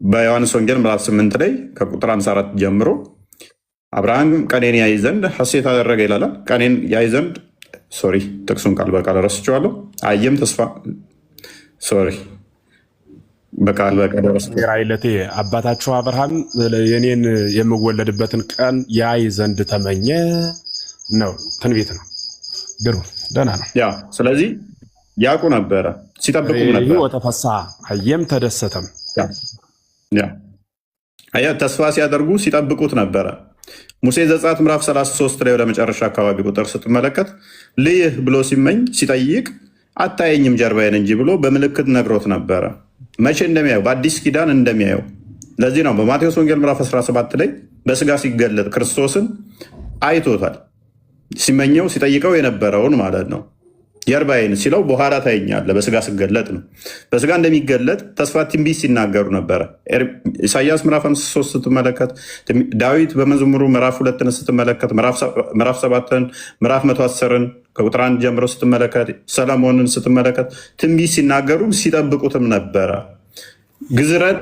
በዮሐንስ ወንጌል ምዕራፍ 8 ላይ ከቁጥር 54 ጀምሮ አብርሃም ቀኔን ያይ ዘንድ ሐሴት አደረገ ይላል። ቀኔን ያይ ዘንድ ጥቅሱን ቃል በቃል ረስቼዋለሁ። አየም ተስፋ በቃል በቃል ራይለቴ አባታችሁ አብርሃም የኔን የምወለድበትን ቀን ያይ ዘንድ ተመኘ ነው። ትንቢት ነው። ግሩ ደህና ነው። ያ ስለዚህ ያውቁ ነበረ፣ ሲጠብቁም ነበረ። ወተፈሳ አየም ተደሰተም። ተስፋ ሲያደርጉ ሲጠብቁት ነበረ። ሙሴ ዘጸአት ምዕራፍ 33 ላይ ወደ መጨረሻ አካባቢ ቁጥር ስትመለከት ልይህ ብሎ ሲመኝ ሲጠይቅ አታየኝም ጀርባዬን እንጂ ብሎ በምልክት ነግሮት ነበረ። መቼ እንደሚያየው በአዲስ ኪዳን እንደሚያየው። ለዚህ ነው በማቴዎስ ወንጌል ምዕራፍ 17 ላይ በስጋ ሲገለጥ ክርስቶስን አይቶታል። ሲመኘው ሲጠይቀው የነበረውን ማለት ነው። ጀርባዬን ሲለው በኋላ ታየኛለህ፣ በስጋ ስገለጥ ነው። በስጋ እንደሚገለጥ ተስፋ ትንቢት ሲናገሩ ነበረ። ኢሳያስ ምዕራፍ 53 ስትመለከት፣ ዳዊት በመዝሙሩ ምዕራፍ 2 ስትመለከት፣ ምዕራፍ 7 ምዕራፍ 110 ከቁጥር 1 ጀምሮ ስትመለከት፣ ሰለሞንን ስትመለከት ትንቢት ሲናገሩ ሲጠብቁትም ነበረ። ግዝረት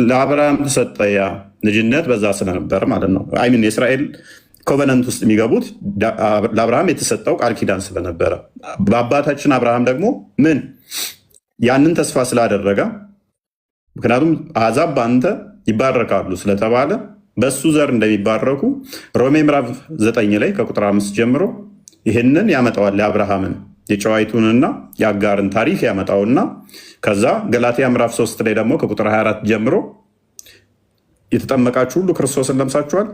ለአብርሃም ተሰጠ፣ ያ ልጅነት በዛ ስለነበር ማለት ነው። አይሚን የእስራኤል ኮቨነንት ውስጥ የሚገቡት ለአብርሃም የተሰጠው ቃል ኪዳን ስለነበረ በአባታችን አብርሃም ደግሞ ያንን ተስፋ ስላደረገ፣ ምክንያቱም አሕዛብ በአንተ ይባረካሉ ስለተባለ በሱ ዘር እንደሚባረኩ ሮሜ ምዕራፍ 9 ላይ ከቁጥር 5 ጀምሮ ይህንን ያመጣዋል። የአብርሃምን የጨዋይቱንና የአጋርን ታሪክ ያመጣውና ከዛ ገላትያ ምዕራፍ 3 ላይ ደግሞ ከቁጥር 24 ጀምሮ የተጠመቃችሁ ሁሉ ክርስቶስን ለብሳችኋል፣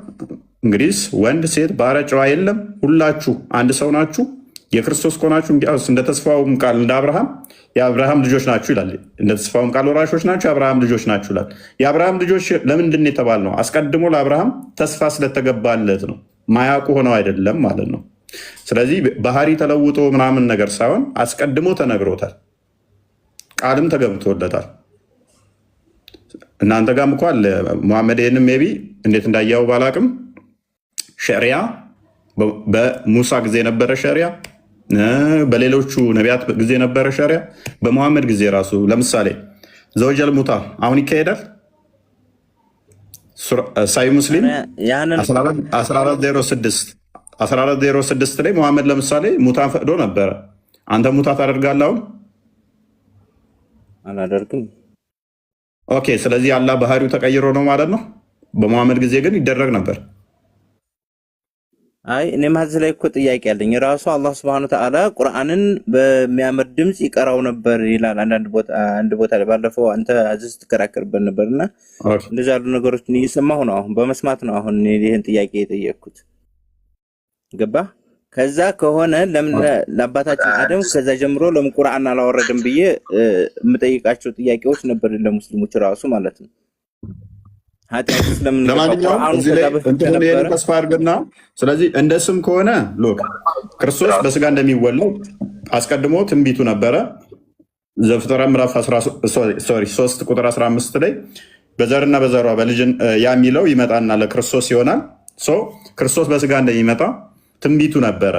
እንግዲህ ወንድ ሴት ባሪያ ጨዋ የለም፣ ሁላችሁ አንድ ሰው ናችሁ፣ የክርስቶስ ከሆናችሁ እንግዲያውስ እንደ ተስፋውም ቃል እንደ አብርሃም የአብርሃም ልጆች ናችሁ ይላል። እንደ ተስፋውም ቃል ወራሾች ናችሁ፣ የአብርሃም ልጆች ናችሁ ይላል። የአብርሃም ልጆች ለምንድን ነው የተባልነው? አስቀድሞ ለአብርሃም ተስፋ ስለተገባለት ነው። ማያውቁ ሆነው አይደለም ማለት ነው። ስለዚህ ባህሪ ተለውጦ ምናምን ነገር ሳይሆን አስቀድሞ ተነግሮታል፣ ቃልም ተገብቶለታል። እናንተ ጋርም እኮ አለ ሙሐመድ። ይህንም ሜይ ቢ እንዴት እንዳያው ባላቅም ሸሪያ በሙሳ ጊዜ የነበረ ሸሪያ፣ በሌሎቹ ነቢያት ጊዜ የነበረ ሸሪያ፣ በሙሐመድ ጊዜ ራሱ ለምሳሌ ዘወጀል ሙታ አሁን ይካሄዳል። ሳይ ሙስሊም 1406 ላይ መሐመድ ለምሳሌ ሙታን ፈቅዶ ነበረ። አንተ ሙታ ታደርጋለህ? አሁን አላደርግም። ኦኬ። ስለዚህ አላህ ባህሪው ተቀይሮ ነው ማለት ነው። በመሐመድ ጊዜ ግን ይደረግ ነበር። አይ እኔም እዚህ ላይ እኮ ጥያቄ አለኝ። ራሱ አላህ Subhanahu Wa Ta'ala ቁርአንን በሚያምር ድምጽ ይቀራው ነበር ይላል። አንድ ቦታ ላይ ባለፈው አንተ አዝዝ ትከራከርበት ነበርና እንደዛ ያሉ ነገሮችን እየሰማሁ ነው። አሁን በመስማት ነው አሁን ይሄን ጥያቄ የጠየቅኩት። ገባ? ከዛ ከሆነ ለምን ለአባታችን አደም ከዛ ጀምሮ ለምን ቁርአን አላወረደም ብዬ የምጠይቃቸው ጥያቄዎች ነበር ለሙስሊሞች ራሱ ማለት ነው። ለማንኛውም ተስፋ አድርግና፣ ስለዚህ እንደ ስም ከሆነ ሎክ ክርስቶስ በስጋ እንደሚወለድ አስቀድሞ ትንቢቱ ነበረ። ዘፍጥረት ምዕራፍ 3 ቁጥር 15 ላይ በዘርና በዘሯ በልጅን ያ የሚለው ይመጣና ለክርስቶስ ይሆናል። ክርስቶስ በስጋ እንደሚመጣ ትንቢቱ ነበረ።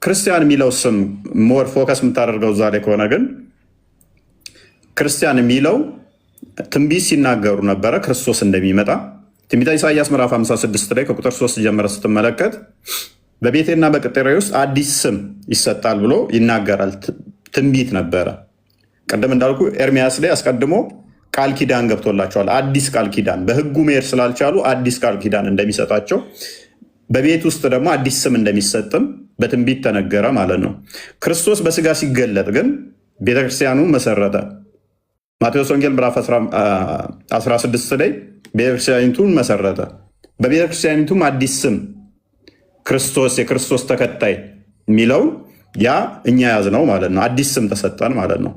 ክርስቲያን የሚለው ስም ሞር ፎከስ የምታደርገው እዛ ላይ ከሆነ ግን ክርስቲያን የሚለው ትንቢት ሲናገሩ ነበረ ክርስቶስ እንደሚመጣ። ትንቢተ ኢሳይያስ ምዕራፍ 56 ላይ ከቁጥር 3 ጀምረ ስትመለከት በቤቴና በቅጥሬ ውስጥ አዲስ ስም ይሰጣል ብሎ ይናገራል። ትንቢት ነበረ። ቅድም እንዳልኩ ኤርሚያስ ላይ አስቀድሞ ቃል ኪዳን ገብቶላቸዋል። አዲስ ቃል ኪዳን በህጉ መሄድ ስላልቻሉ አዲስ ቃል ኪዳን እንደሚሰጣቸው፣ በቤት ውስጥ ደግሞ አዲስ ስም እንደሚሰጥም በትንቢት ተነገረ ማለት ነው። ክርስቶስ በስጋ ሲገለጥ ግን ቤተክርስቲያኑ መሰረተ። ማቴዎስ ወንጌል ምዕራፍ 16 ላይ ቤተክርስቲያኒቱን መሰረተ። በቤተክርስቲያኒቱም አዲስ ስም ክርስቶስ የክርስቶስ ተከታይ የሚለው ያ እኛ ያዝነው ማለት ነው። አዲስ ስም ተሰጠን ማለት ነው።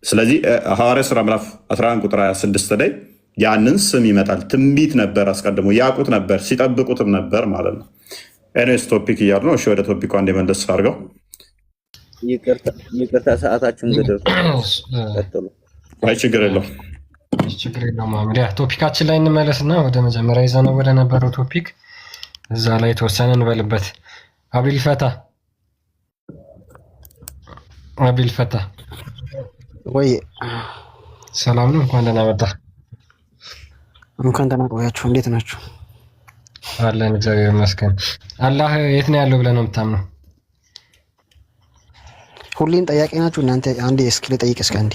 ስለዚህ ሐዋርያት ሥራ ምዕራፍ 11 ቁጥር 26 ላይ ያንን ስም ይመጣል። ትንቢት ነበር፣ አስቀድሞ ያውቁት ነበር፣ ሲጠብቁትም ነበር ማለት ነው። ኤኒዌይስ ቶፒክ እያሉ ነው። እሺ ወደ ቶፒኩ አንዴ መለስ አድርገው። ይቅርታ ሰዓታችሁን ገደሉ። ቀጥሉ። አይ ችግር የለውም። ችግር የለውም። እንግዲህ ቶፒካችን ላይ እንመለስና ወደ መጀመሪያ ይዘነው ወደ ነበረው ቶፒክ እዛ ላይ ተወሰነ እንበልበት። አብዱል ፈታ ወይ ሰላም ነው? እንኳን ደህና መጣ። እንኳን ደህና ቆያችሁ። እንዴት ናችሁ? አለን እግዚአብሔር ይመስገን። አላህ የት ነው ያለው ብለህ ነው የምታምነው? ሁሌም ጠያቂ ናችሁ እናንተ። አንዴ እስኪ ልጠይቅ፣ እስኪ አንዴ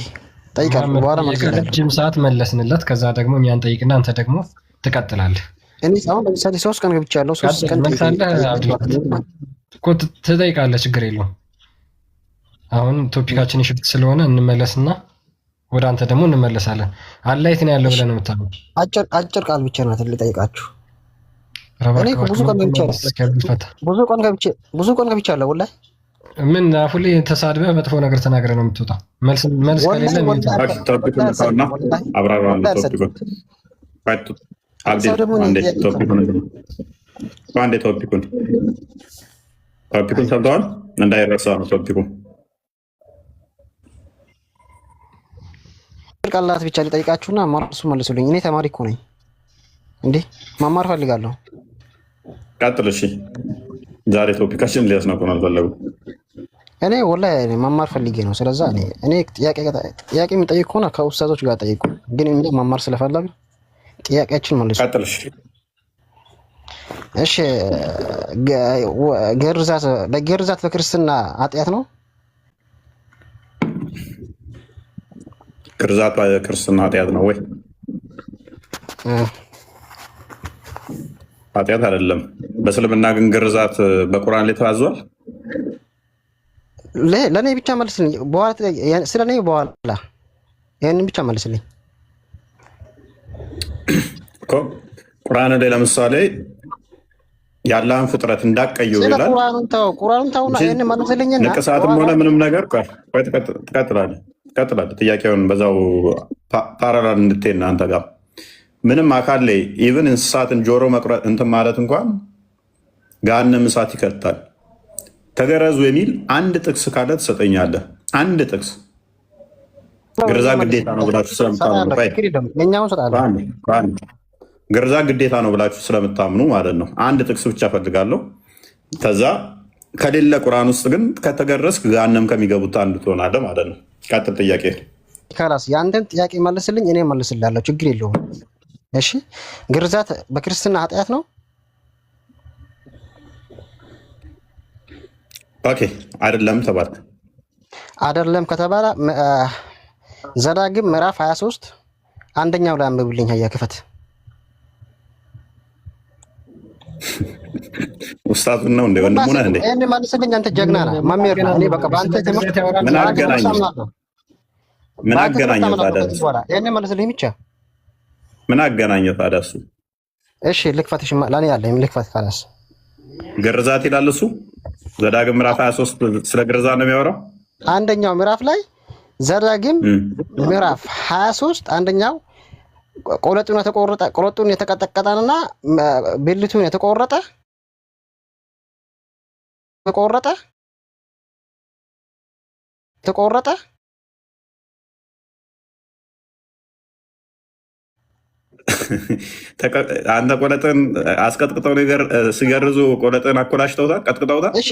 ጠይቃለሁ፣ በኋላ መልስልሃለሁ። ረጅም ሰዓት መለስንለት። ከዛ ደግሞ እኛን ጠይቅና አንተ ደግሞ ትቀጥላለህ። እኔ አሁን ለምሳሌ 3 ቀን ገብቻለሁ። 3 ቀን ትጠይቃለህ፣ ችግር የለውም። አሁን ቶፒካችን ሽፍት ስለሆነ እንመለስና ወደ አንተ ደግሞ እንመለሳለን። አላህ የት ነው ያለው ብለህ ነው የምታምነው? አጭር ቃል ብቻ ናት ልጠይቃችሁ። እኔ ብዙ ቀን ገብቻለሁ። ወላሂ ምን አፉሌ ተሳድበህ መጥፎ ነገር ተናግረህ ነው የምትወጣው? መልስ ከሌለ ቶፒኩን ሰምተዋል? እንዳይረሳ ነው ቶፒኩ። ቃላት ብቻ ልጠይቃችሁና እሱ መልሱልኝ። እኔ ተማሪ እኮ ነኝ እንዴ፣ መማር ፈልጋለሁ። ቀጥል። እሺ ዛሬ ቶፒካችን ሊያስነቁን አልፈለጉ። እኔ ወላሂ መማር ፈልጌ ነው። ስለዛ እኔ ጥያቄ የምጠይቅ ከሆነ ከኡስታዞች ጋር ጠይቁ፣ ግን እኛ መማር ስለፈለግ ጥያቄያችን መልሱ። ቀጥል። እሺ ግርዛት በክርስትና ኃጢአት ነው? ግርዛት በክርስትና ኃጢአት ነው ወይ? ኃጢአት አይደለም። በእስልምና ግን ግርዛት በቁርአን ላይ ተዋዟል። ለእኔ ብቻ መልስልኝ። ስለ እኔ በኋላ ይህንን ብቻ መልስልኝ። ቁርአን ላይ ለምሳሌ ያለህን ፍጥረት እንዳቀየው ይላል። ቁርአኑን ተውና ይህንን መልስልኝና ንቅሳትም ሆነ ምንም ነገር ትቀጥላለህ። ጥያቄውን በዛው ፓራላል እንድትሄድ ነው። አንተ ጋር ምንም አካል ላይ ኢቭን እንስሳትን ጆሮ መቁረጥ እንትን ማለት እንኳን ገሃነመ እሳት ይከታል። ተገረዙ የሚል አንድ ጥቅስ ካለ ትሰጠኛለህ። አንድ ጥቅስ ግርዛት ግዴታ ነው ብላችሁ ስለምታምኑ ግርዛት ግዴታ ነው ብላችሁ ስለምታምኑ ማለት ነው። አንድ ጥቅስ ብቻ ፈልጋለሁ። ከዛ ከሌለ ቁርአን ውስጥ ግን ከተገረዝክ ገሃነም ከሚገቡት አንዱ ትሆናለህ ማለት ነው። ቀጥል ጥያቄ። ካላስ ያንተን ጥያቄ መልስልኝ፣ እኔ መልስልሃለሁ። ችግር የለውም። እሺ ግርዛት በክርስትና ኃጢአት ነው? ኦኬ አይደለም ተባልክ። አይደለም ከተባለ ዘዳግም ምዕራፍ 23 አንደኛው ላይ አንብብልኝ። ሀያ ክፈት። ኡስታዙን ነው እንደ ወንድሙ ነህ እንዴ? እኔ መልስልኝ። አንተ ጀግና ነህ፣ መምህር ነህ። እኔ በቃ በአንተ ትምህርት ምን አገናኘው ታዲያ? እኔ መልስልኝ ብቻ። ምን አገናኘው ታዲያ እሱ? እሺ ልክፈትሽ፣ ለኔ ያለኝ ልክፈት። ካላስ ግርዛት ይላል እሱ። ዘዳግም ምዕራፍ 23 ስለ ግርዛት ነው የሚያወራው። አንደኛው ምዕራፍ ላይ ዘዳግም ምዕራፍ 23 አንደኛው ቆለጡን የተቀጠቀጠና ብልቱን የተቆረጠ አንተ ቆለጥን አስቀጥቅጠው ነገር ሲገርዙ ቆለጥን አኮላሽተውታል፣ ቀጥቅጠውታል። እሺ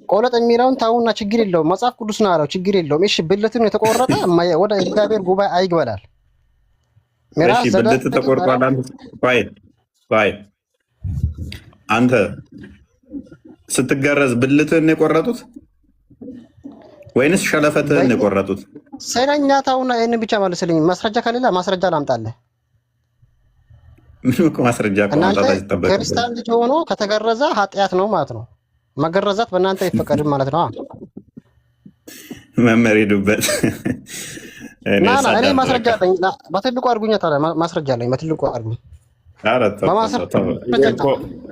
ቆለጥ የሚለውን ታውና ችግር የለውም፣ መጽሐፍ ቅዱስ ነው ያለው፣ ችግር የለውም። እሺ ብልቱን የተቆረጠ ወደ እግዚአብሔር ጉባኤ አይግበላል። እሺ ብልት ተቆርጧል። አንተ ስትገረዝ ብልትህን የቆረጡት ወይንስ ሸለፈትህን የቆረጡት? ሰይናኛ ታውና ይሄን ብቻ መልስልኝ። ማስረጃ ከሌላ ማስረጃ ላምጣልህ። ምንም እኮ ማስረጃ ከማምጣት አይጠበቅም። ክርስቲያን ልጅ ሆኖ ከተገረዘ ኃጢአት ነው ማለት ነው። መገረዛት በእናንተ አይፈቀድም ማለት ነው። መመሪ ዱበት እኔ ማስረጃ አለኝ። በትልቁ አድርጉኝ። ታዲያ ማስረጃ አለኝ፣ በትልቁ አድርጉኝ።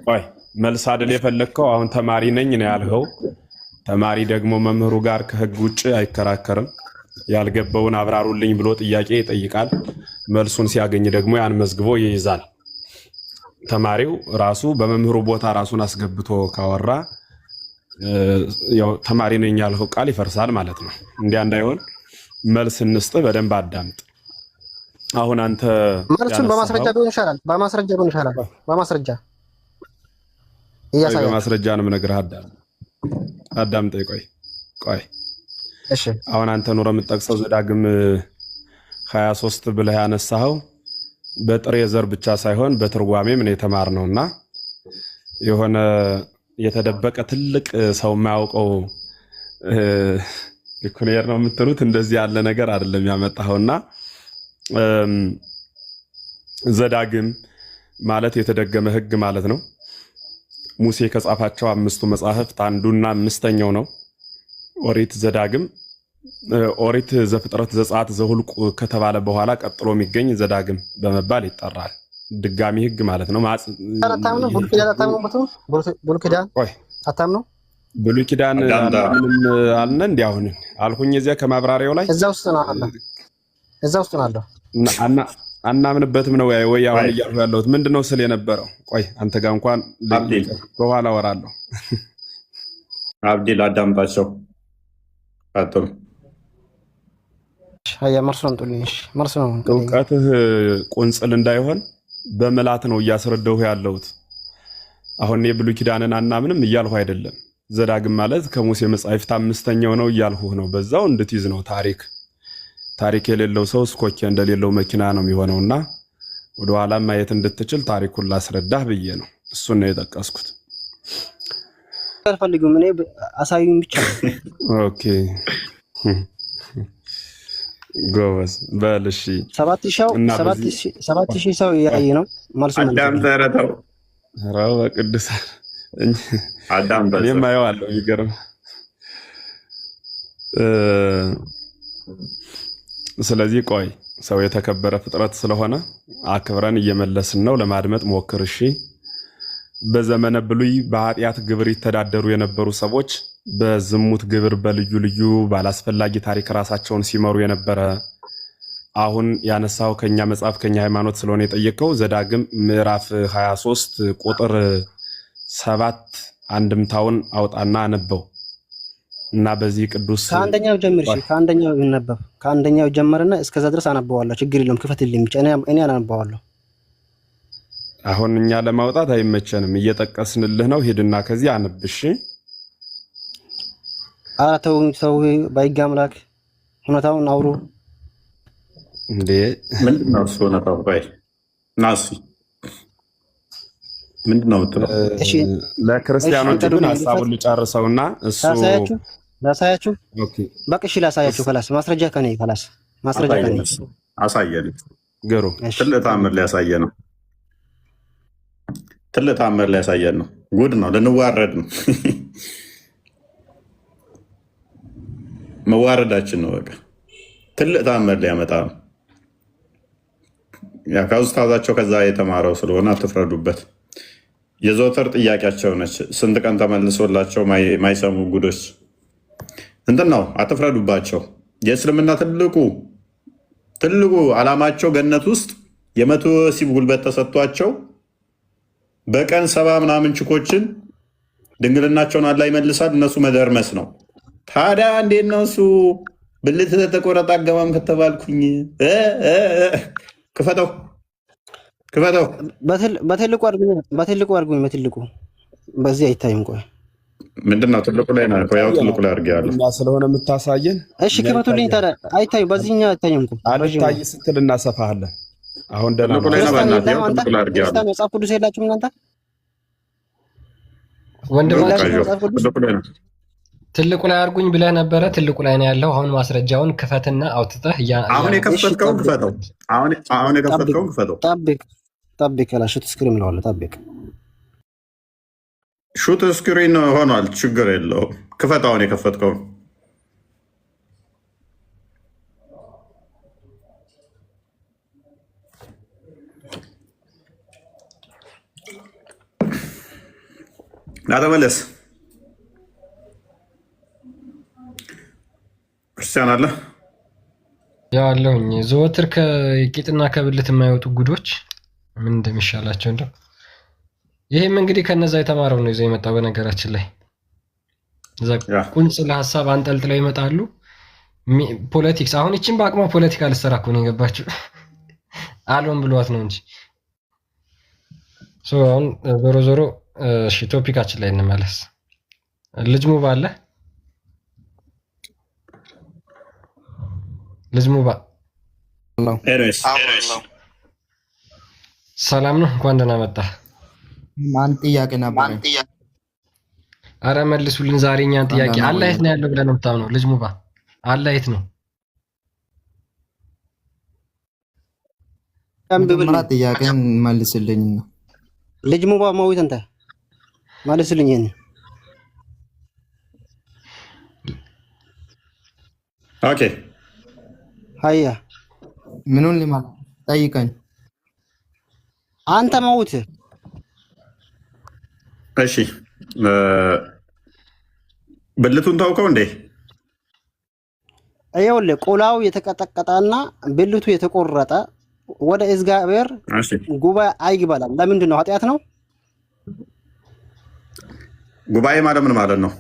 ቆይ መልስ አይደል የፈለግከው? አሁን ተማሪ ነኝ ነው ያልኸው። ተማሪ ደግሞ መምህሩ ጋር ከህግ ውጭ አይከራከርም። ያልገባውን አብራሩልኝ ብሎ ጥያቄ ይጠይቃል። መልሱን ሲያገኝ ደግሞ ያን መዝግቦ ይይዛል። ተማሪው ራሱ በመምህሩ ቦታ ራሱን አስገብቶ ካወራ ያው ተማሪ ነኝ ያልኸው ቃል ይፈርሳል ማለት ነው። እንዲያ እንዳይሆን መልስ እንስጥ፣ በደንብ አዳምጥ። አሁን አንተ መልሱን በማስረጃ ቢሆን ይሻላል። በማስረጃ እያሳያል። በማስረጃ ነው የምነግርህ። አዳምጥ። ቆይ እሺ። አሁን አንተ ኑሮ የምትጠቅሰው ዘዳግም 23 ብለህ ያነሳኸው በጥሬ ዘር ብቻ ሳይሆን በትርጓሜም ነው የተማርነውና የሆነ የተደበቀ ትልቅ ሰው የማያውቀው ሊኩሌር ነው የምትሉት፣ እንደዚህ ያለ ነገር አይደለም ያመጣኸውና ዘዳግም ማለት የተደገመ ህግ ማለት ነው። ሙሴ ከጻፋቸው 5ቱ መጻሕፍት አንዱና 5ኛው ነው ኦሪት ዘዳግም። ኦሪት ዘፍጥረት፣ ዘጸአት፣ ዘሁልቁ ከተባለ በኋላ ቀጥሎ የሚገኝ ዘዳግም በመባል ይጠራል። ድጋሚ ህግ ማለት ነው። ብሉይ ኪዳን ምንም አልነ እንዲ አሁን አልኩኝ። እዚያ ከማብራሪያው ላይ እዛ ውስጥ ነው አለው። አናምንበትም ነው ወይ አሁን እያልኩ ያለሁት ምንድነው ስለ የነበረው? ቆይ አንተ ጋር እንኳን በኋላ ወራለሁ። አብዲል አዳምጣቸው አጥሩ እውቀትህ ቁንጽል እንዳይሆን በመላት ነው እያስረዳሁ ያለሁት። አሁን የብሉይ ኪዳንን አናምንም እያልሁ አይደለም። ዘዳግም ማለት ከሙሴ መጻሕፍት 5ኛው ነው እያልሁህ ነው። በዛው እንድትይዝ ነው። ታሪክ የሌለው ሰው ስኮኪ እንደሌለው መኪና ነው የሚሆነውና ወደ ኋላ ማየት እንድትችል ታሪኩን ላስረዳህ ብዬ ነው። እሱን ነው የጠቀስኩት። አልፈልግም እኔ አሳዩኝ ብቻ። ኦኬ ጎበዝ በል እሺ። 7000 ሰው እያየ ነው መልሱ። አዳም ተረተው ራው ቅዱስ አዳም በል የማየዋለሁ። ይገርም። ስለዚህ ቆይ ሰው የተከበረ ፍጥረት ስለሆነ አክብረን እየመለስን ነው። ለማድመጥ ሞክር እሺ። በዘመነ ብሉይ በኃጢአት ግብር ይተዳደሩ የነበሩ ሰዎች በዝሙት ግብር በልዩ ልዩ ባላስፈላጊ ታሪክ ራሳቸውን ሲመሩ የነበረ አሁን ያነሳው ከኛ መጽሐፍ ከኛ ሃይማኖት ስለሆነ የጠየቀው ዘዳግም ምዕራፍ 23 ቁጥር 7 አንድምታውን አውጣና አነበው እና በዚህ ቅዱስ ከአንደኛው ጀምር እሺ። ከአንደኛው ይነበብ። ከአንደኛው ጀመርና እስከዛ ድረስ አነበዋለሁ። ችግር የለውም። ክፈትልኝ ብቻ እኔ አነበዋለሁ። አሁን እኛ ለማውጣት አይመቸንም፣ እየጠቀስንልህ ነው። ሄድና ከዚህ አንብሽ። ኧረ ተው ባይጋ አምላክ ሁኔታውን አውሩ። እንዴ ምንድን ነው እሱ? ነጣው ቆይ ናሲ ምንድን ነው የምትለው? ለክርስቲያኖች ግን ሀሳቡን ልጨርሰውና እሱ ላሳያችሁ። ኦኬ በቃ እሺ ላሳያችሁ። ከላስ ማስረጃ ከኔ ከላስ ማስረጃ ከኔ አሳየን። ገሩ ትልቅ ተአምር ሊያሳየን ነው። ትልቅ ተአምር ሊያሳየን ነው። ጉድ ነው። ልንዋረድ ነው። መዋረዳችን ነው። በቃ ትልቅ ተአምር ሊያመጣ ነው። ያ ከኡስታዛቸው ከዛ የተማረው ስለሆነ አትፍረዱበት። የዘወትር ጥያቄያቸው ነች። ስንት ቀን ተመልሶላቸው ማይሰሙ ጉዶች እንትን ነው። አትፍረዱባቸው። የእስልምና ትልቁ ዓላማቸው ገነት ውስጥ የመቶ ወሲብ ጉልበት ተሰጥቷቸው በቀን 70 ምናምን ችኮችን ድንግልናቸውን አላህ ይመልሳል። እነሱ መደርመስ ነው። ታዲያ እንዴት ነው እሱ ብልት ተቆረጠ አገባም ከተባልኩኝ ክፈተው በትልቁ አድርጉኝ። በትልቁ በዚህ አይታይም። ቆይ ምንድነው? ትልቁ ላይ ነው። ያው ትልቁ ላይ አድርጌያለሁ እና ስለሆነ የምታሳየን እሺ፣ ክፈቱልኝ። ታዲያ አይታይም። በዚህኛው አይታይም እኮ አልታይ ስትል እናሰፋለን። አሁን ደህና ትልቁ ላይ ነው። በእናትህ ያው ትልቁ ላይ አድርጌያለሁ። መጽሐፍ ቅዱስ የላችሁም እናንተ ወንድማችን? ትልቁ ላይ ነው። ትልቁ ላይ አድርጉኝ ብለህ ነበረ። ትልቁ ላይ ነው ያለው። አሁን ማስረጃውን ክፈትና አውጥተህ አሁን የከፈትከውን ክፈተው። አሁን የከፈትከውን ክፈተው። ጠብቅ ያላ ሹት ስክሪን ብለዋል። ጠብቅ ሹት ስክሪን ሆኗል። ችግር የለውም። ክፈት። አሁን የከፈትከውን ናተመለስ ክርስቲያን አለ ያው አለሁኝ። ዘወትር ከቂጥና ከብልት የማይወጡ ጉዶች ምን እንደሚሻላቸው እንደው። ይሄም እንግዲህ ከነዛ የተማረው ነው ይዞ የመጣው። በነገራችን ላይ እዛ ቁንጽ ለሀሳብ አንጠልጥለው ይመጣሉ። ፖለቲክስ አሁን ይቺን በአቅሟ ፖለቲካ ልትሰራ እኮ ነው የገባችው። አልሆን ብሏት ነው እንጂ አሁን ዞሮ ዞሮ እሺ፣ ቶፒካችን ላይ እንመለስ። ልጅ ሙባ አለ። ልጅ ሙባ ሰላም ነው? እንኳን ደህና መጣ። ማን ጥያቄ ነበር? አረ መልሱልን ዛሬ እኛን ጥያቄ። አላህ የት ነው ያለው ብለህ ነው የምታምነው? ልጅ ሙባ አላህ የት ነው? ጥያቄን መልስልኝ ነው። ልጅ ሙባ ማውት አንተ መልስልኝ። ኦኬ ሃያ ምኑን ልማል ጠይቀኝ። አንተ ማውት እሺ፣ ብልቱን ታውቀው እንዴ? ይኸውልህ ቆላው የተቀጠቀጠና ብልቱ የተቆረጠ ወደ እግዚአብሔር ጉባኤ አይግባላል። ለምንድን ነው? ኃጢአት ነው። ጉባኤ ማለት ምን ማለት ነው?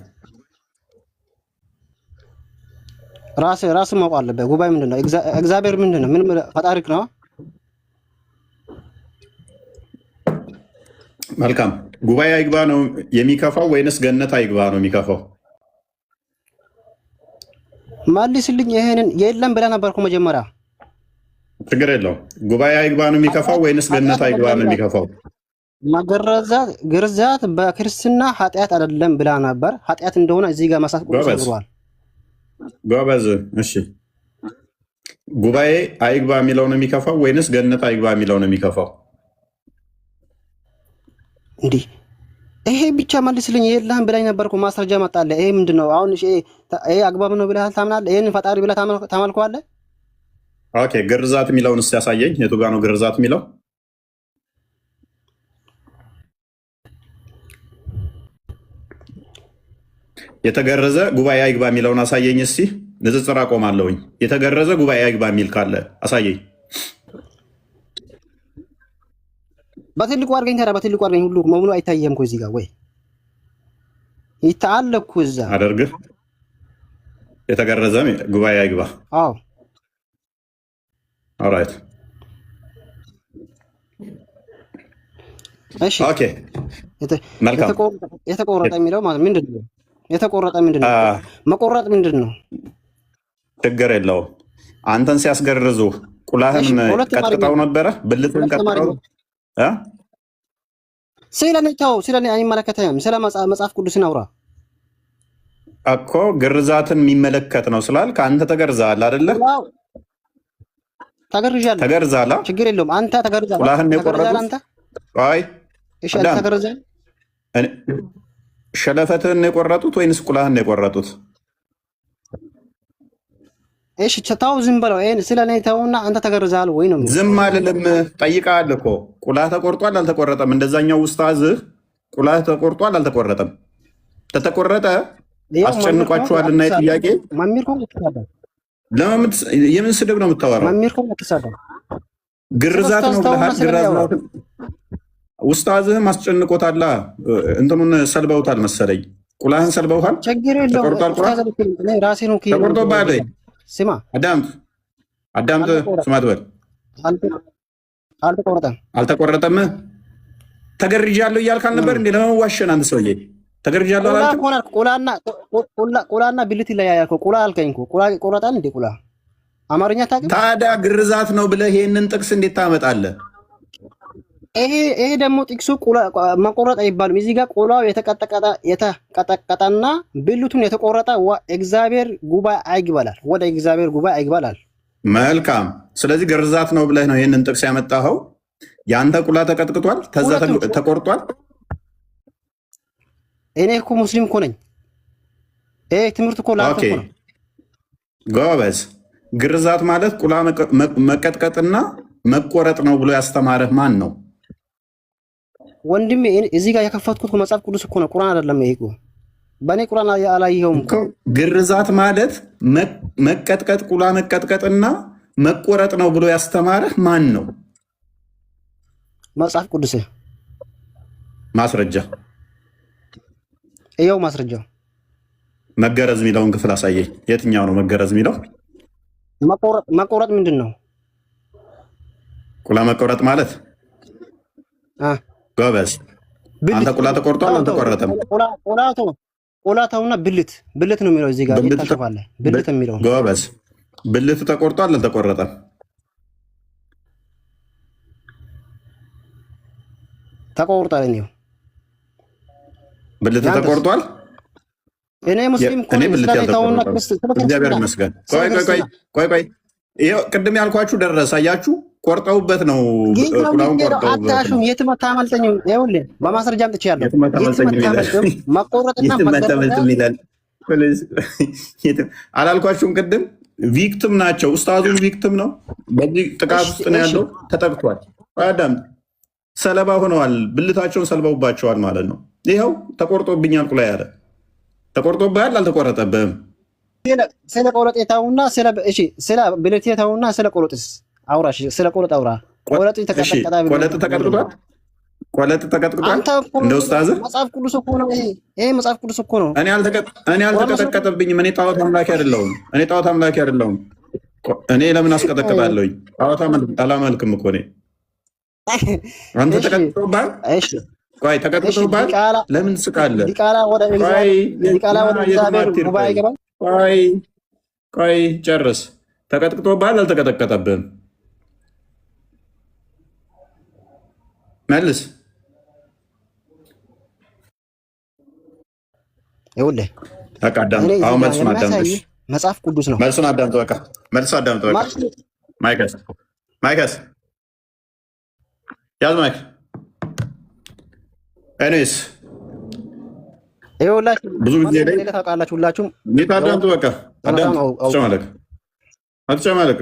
ራስ ማወቅ አለበት። ጉባኤ ምንድን ነው? እግዚአብሔር ምንድን ነው? ምንም ፈጣሪክ ነው። መልካም። ጉባኤ አይግባ ነው የሚከፋው ወይንስ ገነት አይግባ ነው የሚከፋው? መልስልኝ። ይሄንን የለም ብለህ ነበር እኮ መጀመሪያ። ችግር የለውም። ጉባኤ አይግባ ነው የሚከፋው ወይንስ ገነት አይግባ ነው የሚከፋው? ግርዛት በክርስትና ኃጢአት አይደለም ብላ ነበር። ኃጢአት እንደሆነ እዚህ ጋር መጽሐፍ ቅዱስ ተናግሯል። ጎበዝ። እሺ፣ ጉባኤ አይግባ የሚለው ነው የሚከፋው ወይንስ ገነት አይግባ የሚለው ነው የሚከፋው? እንዲህ ይሄ ብቻ መልስልኝ። የለህም ብላኝ ነበርኩ። ማስረጃ መጣለ። ይሄ ምንድነው? አሁን ይሄ አግባብ ነው ብለህ ታምናለህ? ይሄን ፈጣሪ ብለህ ታመልከዋለህ? ኦኬ፣ ግርዛት የሚለውን እስኪ ያሳየኝ። የቱ ጋር ነው ግርዛት የሚለው? የተገረዘ ጉባኤ አይግባ የሚለውን አሳየኝ እስኪ። ንጽጽር አቆማለሁኝ። የተገረዘ ጉባኤ አይግባ የሚል ካለ አሳየኝ። በትልቁ አድርገኝ። ታዲያ በትልቁ አድርገኝ። ሁሉ መሙሉ አይታየም እኮ እዚህ ጋር ወይ ይታአል እኮ እዛ አደርግህ። የተገረዘ ጉባኤ አይግባ። አዎ፣ ኦራይት። እሺ፣ ኦኬ፣ መልካም። የተቆረጠ የሚለው ማለት ምንድን ነው? የተቆረጠ ምንድን ነው? መቆረጥ ምንድን ነው? ችግር የለውም። አንተን ሲያስገርዙ ቁላህን ቀጥቅጠው ነበረ? ብልትን ቀጥቅጠው ስለኔ አይመለከተኝም። ስለ መጽሐፍ ቅዱስን አውራ እኮ። ግርዛትን የሚመለከት ነው ስላል ከአንተ ተገርዛል አይደለ? ተገርዣለሁ። ተገርዛላ? ችግር የለውም። አንተ ተገርዛል። ቁላህን የቆረጡት? አንተ አይ እሺ፣ አንተ ተገርዛል። ሸለፈትህን የቆረጡት ወይንስ ቁላህን የቆረጡት? እሺ ተው፣ ዝም በለው። ይሄን ስለኔ ተውና፣ አንተ ተገርዛል ወይ ነው? ዝም አልልም። ጠይቀሃል እኮ ቁላህ ተቆርጧል አልተቆረጠም? እንደዛኛው ኡስታዝህ ቁላህ ተቆርጧል አልተቆረጠም? ተተቆረጠ አስጨንቋችኋልና የጥያቄ ማሚር ኮን ተሳደ። የምን ስድብ ነው የምታወራው? ማሚር ኮን ተሳደ። ግርዛት ነው ብለሃል። ግርዛት ኡስታዝህም አስጨንቆታላ። እንትኑን ሰልበውታል መሰለኝ። ቁላህን ሰልበውታል። ችግር የለውም። ተቆርጧል። ቁላህ ራሴ ነው ተቆርጦብሃል። ስማ፣ አዳምጥ፣ ስማት በል። አልተቆረጠም። ተገርጃለሁ እያልክ አልነበር እንዴ? ለመዋሸን አንድ ሰውዬ ተገርጃለሁ አላልክም? ቁላና ብልት ይለያያል። ቁላ አልከኝ እኮ። ቁላ ይቆረጣል እንዴ? ቁላ አማርኛ ታውቅም? ታዲያ ግርዛት ነው ብለህ ይሄንን ጥቅስ እንዴት ታመጣለህ? ይሄ ደግሞ ጥቅሱ መቆረጥ አይባልም። እዚህ ጋር ቁላው የተቀጠቀጠና ብልቱን የተቆረጠ እግዚአብሔር ጉባኤ አይግባላል። ወደ እግዚአብሔር ጉባኤ አይግባላል። መልካም። ስለዚህ ግርዛት ነው ብለህ ነው ይሄንን ጥቅስ ያመጣኸው። የአንተ ቁላ ተቀጥቅጧል፣ ተዛ ተቆርጧል። እኔ እኮ ሙስሊም እኮ ነኝ። ይሄ ትምህርት እኮ ላንተ እኮ ነው። ጎበዝ። ግርዛት ማለት ቁላ መቀጥቀጥና መቆረጥ ነው ብሎ ያስተማረህ ማን ነው? ወንድሜ እዚህ ጋር የከፈትኩት መጽሐፍ ቅዱስ እኮ ነው፣ ቁርአን አይደለም። ይሄ በእኔ ቁርአን አላየኸውም እኮ። ግርዛት ማለት መቀጥቀጥ፣ ቁላ መቀጥቀጥና መቆረጥ ነው ብሎ ያስተማረህ ማን ነው? መጽሐፍ ቅዱስ። ማስረጃ? ይኸው ማስረጃው። መገረዝ የሚለውን ክፍል አሳየኝ። የትኛው ነው መገረዝ የሚለው? መቆረጥ ምንድን ነው? ቁላ መቆረጥ ማለት ጎበዝ። አንተ ቁላ ተቆርጧል አልተቆረጠም? ቁላተውና ብልት ነው የሚለው እዚህ ጋር ታሸፋለህ። ብልት የሚለው ጎበዝ። ብልት ተቆርጧል አልተቆረጠም? ተቆርጧል። እኔው ብልት ተቆርጧል። እኔ ሙስሊም እኔ ብልት ያልተቆረጠ እግዚአብሔር ይመስገን። ቆይ ይኸው ቅድም ያልኳችሁ ደረሰ። አያችሁ፣ ቆርጠውበት ነው ቁላውን ቆርጠውበት። አታሹም። የትም አታመልጠኝም። ይኸውልህ በማስረጃ አምጥቼያለሁ። መቆረጥና አላልኳችሁም? ቅድም ቪክቲም ናቸው። ኡስታዙም ቪክቲም ነው። በዚህ ጥቃት ውስጥ ነው ያለው። ተጠቅቷል። አዳም ሰለባ ሆነዋል። ብልታቸውን ሰልበውባቸዋል ማለት ነው። ይኸው ተቆርጦብኛል ቁላ ያለ። ተቆርጦብሃል አልተቆረጠብህም? ስለ ቆረጥ የተውና ስለ ብልት የተውና ስለ ቆረጥስ አውራ። ስለ ቆረጥ አውራ። ቆረጥ ተቀጥቀጣ ቢል ቆረጥ ተቀጥቅጧል። ቆረጥ ተቀጥቅጧል። እንደ ኡስታዝ መጽሐፍ ቅዱስ እኮ ነው ይሄ መጽሐፍ ቅዱስ እኮ ነው። እኔ አልተቀጠቀጠብኝም። እኔ ጣዖት አምላኪ አይደለሁም። እኔ ለምን አስቀጠቅጣለሁኝ? ጣዖት አላመልክም እኮ እኔ። አንተ ተቀጥቅጦብሃል? እሺ ቆይ ተቀጥቅጦብሃል? ለምን ትስቃለህ? ዲቃላ ወደ እግዚአብሔር ጉባኤ ይገባል። ቆይ ጨርስ። ተቀጥቅጦብሃል አልተቀጠቀጠብህም? መልስ። ይኸውልህ አሁን መልሱን አዳምጥ። መጽሐፍ ቅዱስ ነው። መልሱን አዳምጥ። በቃ መልሱ አዳምጥ። በቃ ማይከስ ያዝ ማይክ። እኔስ ብዙ ጊዜ ላይ ታውቃላችሁ ሁላችሁም። አዳምጥ። በቃ አትጨማለቅ።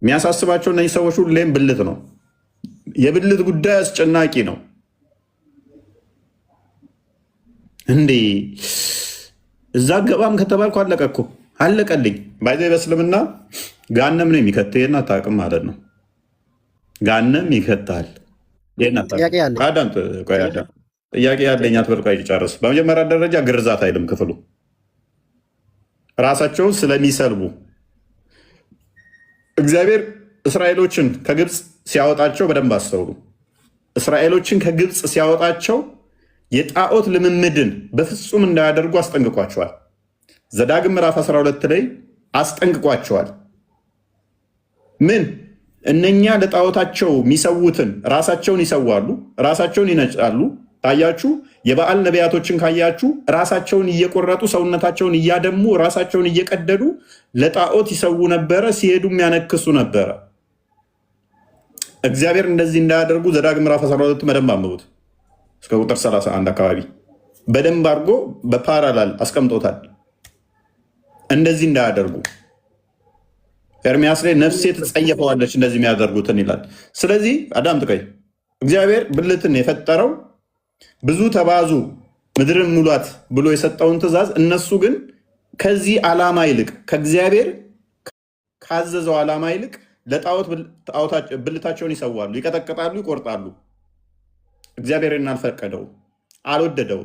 የሚያሳስባቸው እነዚህ ሰዎች ሁሌም ብልት ነው። የብልት ጉዳይ አስጨናቂ ነው። እንዴ እዛ ገባም ከተባልኩ አለቀ እኮ አለቀልኝ። ባይዘ በእስልምና ጋነም ነው የሚከትህን አታውቅም ማለት ነው። ጋነም ይከታል። አዳምጥ። ቆይ ጥያቄ ያለኝ አትበል። ቆይ ጨርስ። በመጀመሪያ ደረጃ ግርዛት አይልም ክፍሉ። ራሳቸውን ስለሚሰልቡ እግዚአብሔር እስራኤሎችን ከግብፅ ሲያወጣቸው በደንብ አስተውሉ። እስራኤሎችን ከግብፅ ሲያወጣቸው የጣዖት ልምምድን በፍጹም እንዳያደርጉ አስጠንቅቋቸዋል። ዘዳግም ምዕራፍ 12 ላይ አስጠንቅቋቸዋል። ምን እነኛ ለጣዖታቸው የሚሰዉትን ራሳቸውን ይሰዋሉ፣ ራሳቸውን ይነጫሉ። ታያችሁ፣ የበዓል ነቢያቶችን ካያችሁ ራሳቸውን እየቆረጡ ሰውነታቸውን እያደሙ ራሳቸውን እየቀደዱ ለጣዖት ይሰዉ ነበረ፣ ሲሄዱም ያነክሱ ነበረ። እግዚአብሔር እንደዚህ እንዳያደርጉ ዘዳግም ምዕራፍ 12 በደንብ አንብቡት እስከ ቁጥር 31 አካባቢ በደንብ አድርጎ በፓራላል አስቀምጦታል። እንደዚህ እንዳያደርጉ ኤርሚያስ ላይ ነፍሴ ትጸየፈዋለች እንደዚህ የሚያደርጉትን ይላል። ስለዚህ አዳም ጥቀኝ፣ እግዚአብሔር ብልትን የፈጠረው ብዙ ተባዙ ምድርን ሙሏት ብሎ የሰጠውን ትእዛዝ እነሱ ግን ከዚህ ዓላማ ይልቅ ከእግዚአብሔር ካዘዘው ዓላማ ይልቅ ለጣዖት ብልታቸውን ይሰዋሉ፣ ይቀጠቅጣሉ፣ ይቆርጣሉ። እግዚአብሔርን አልፈቀደው፣ አልወደደው።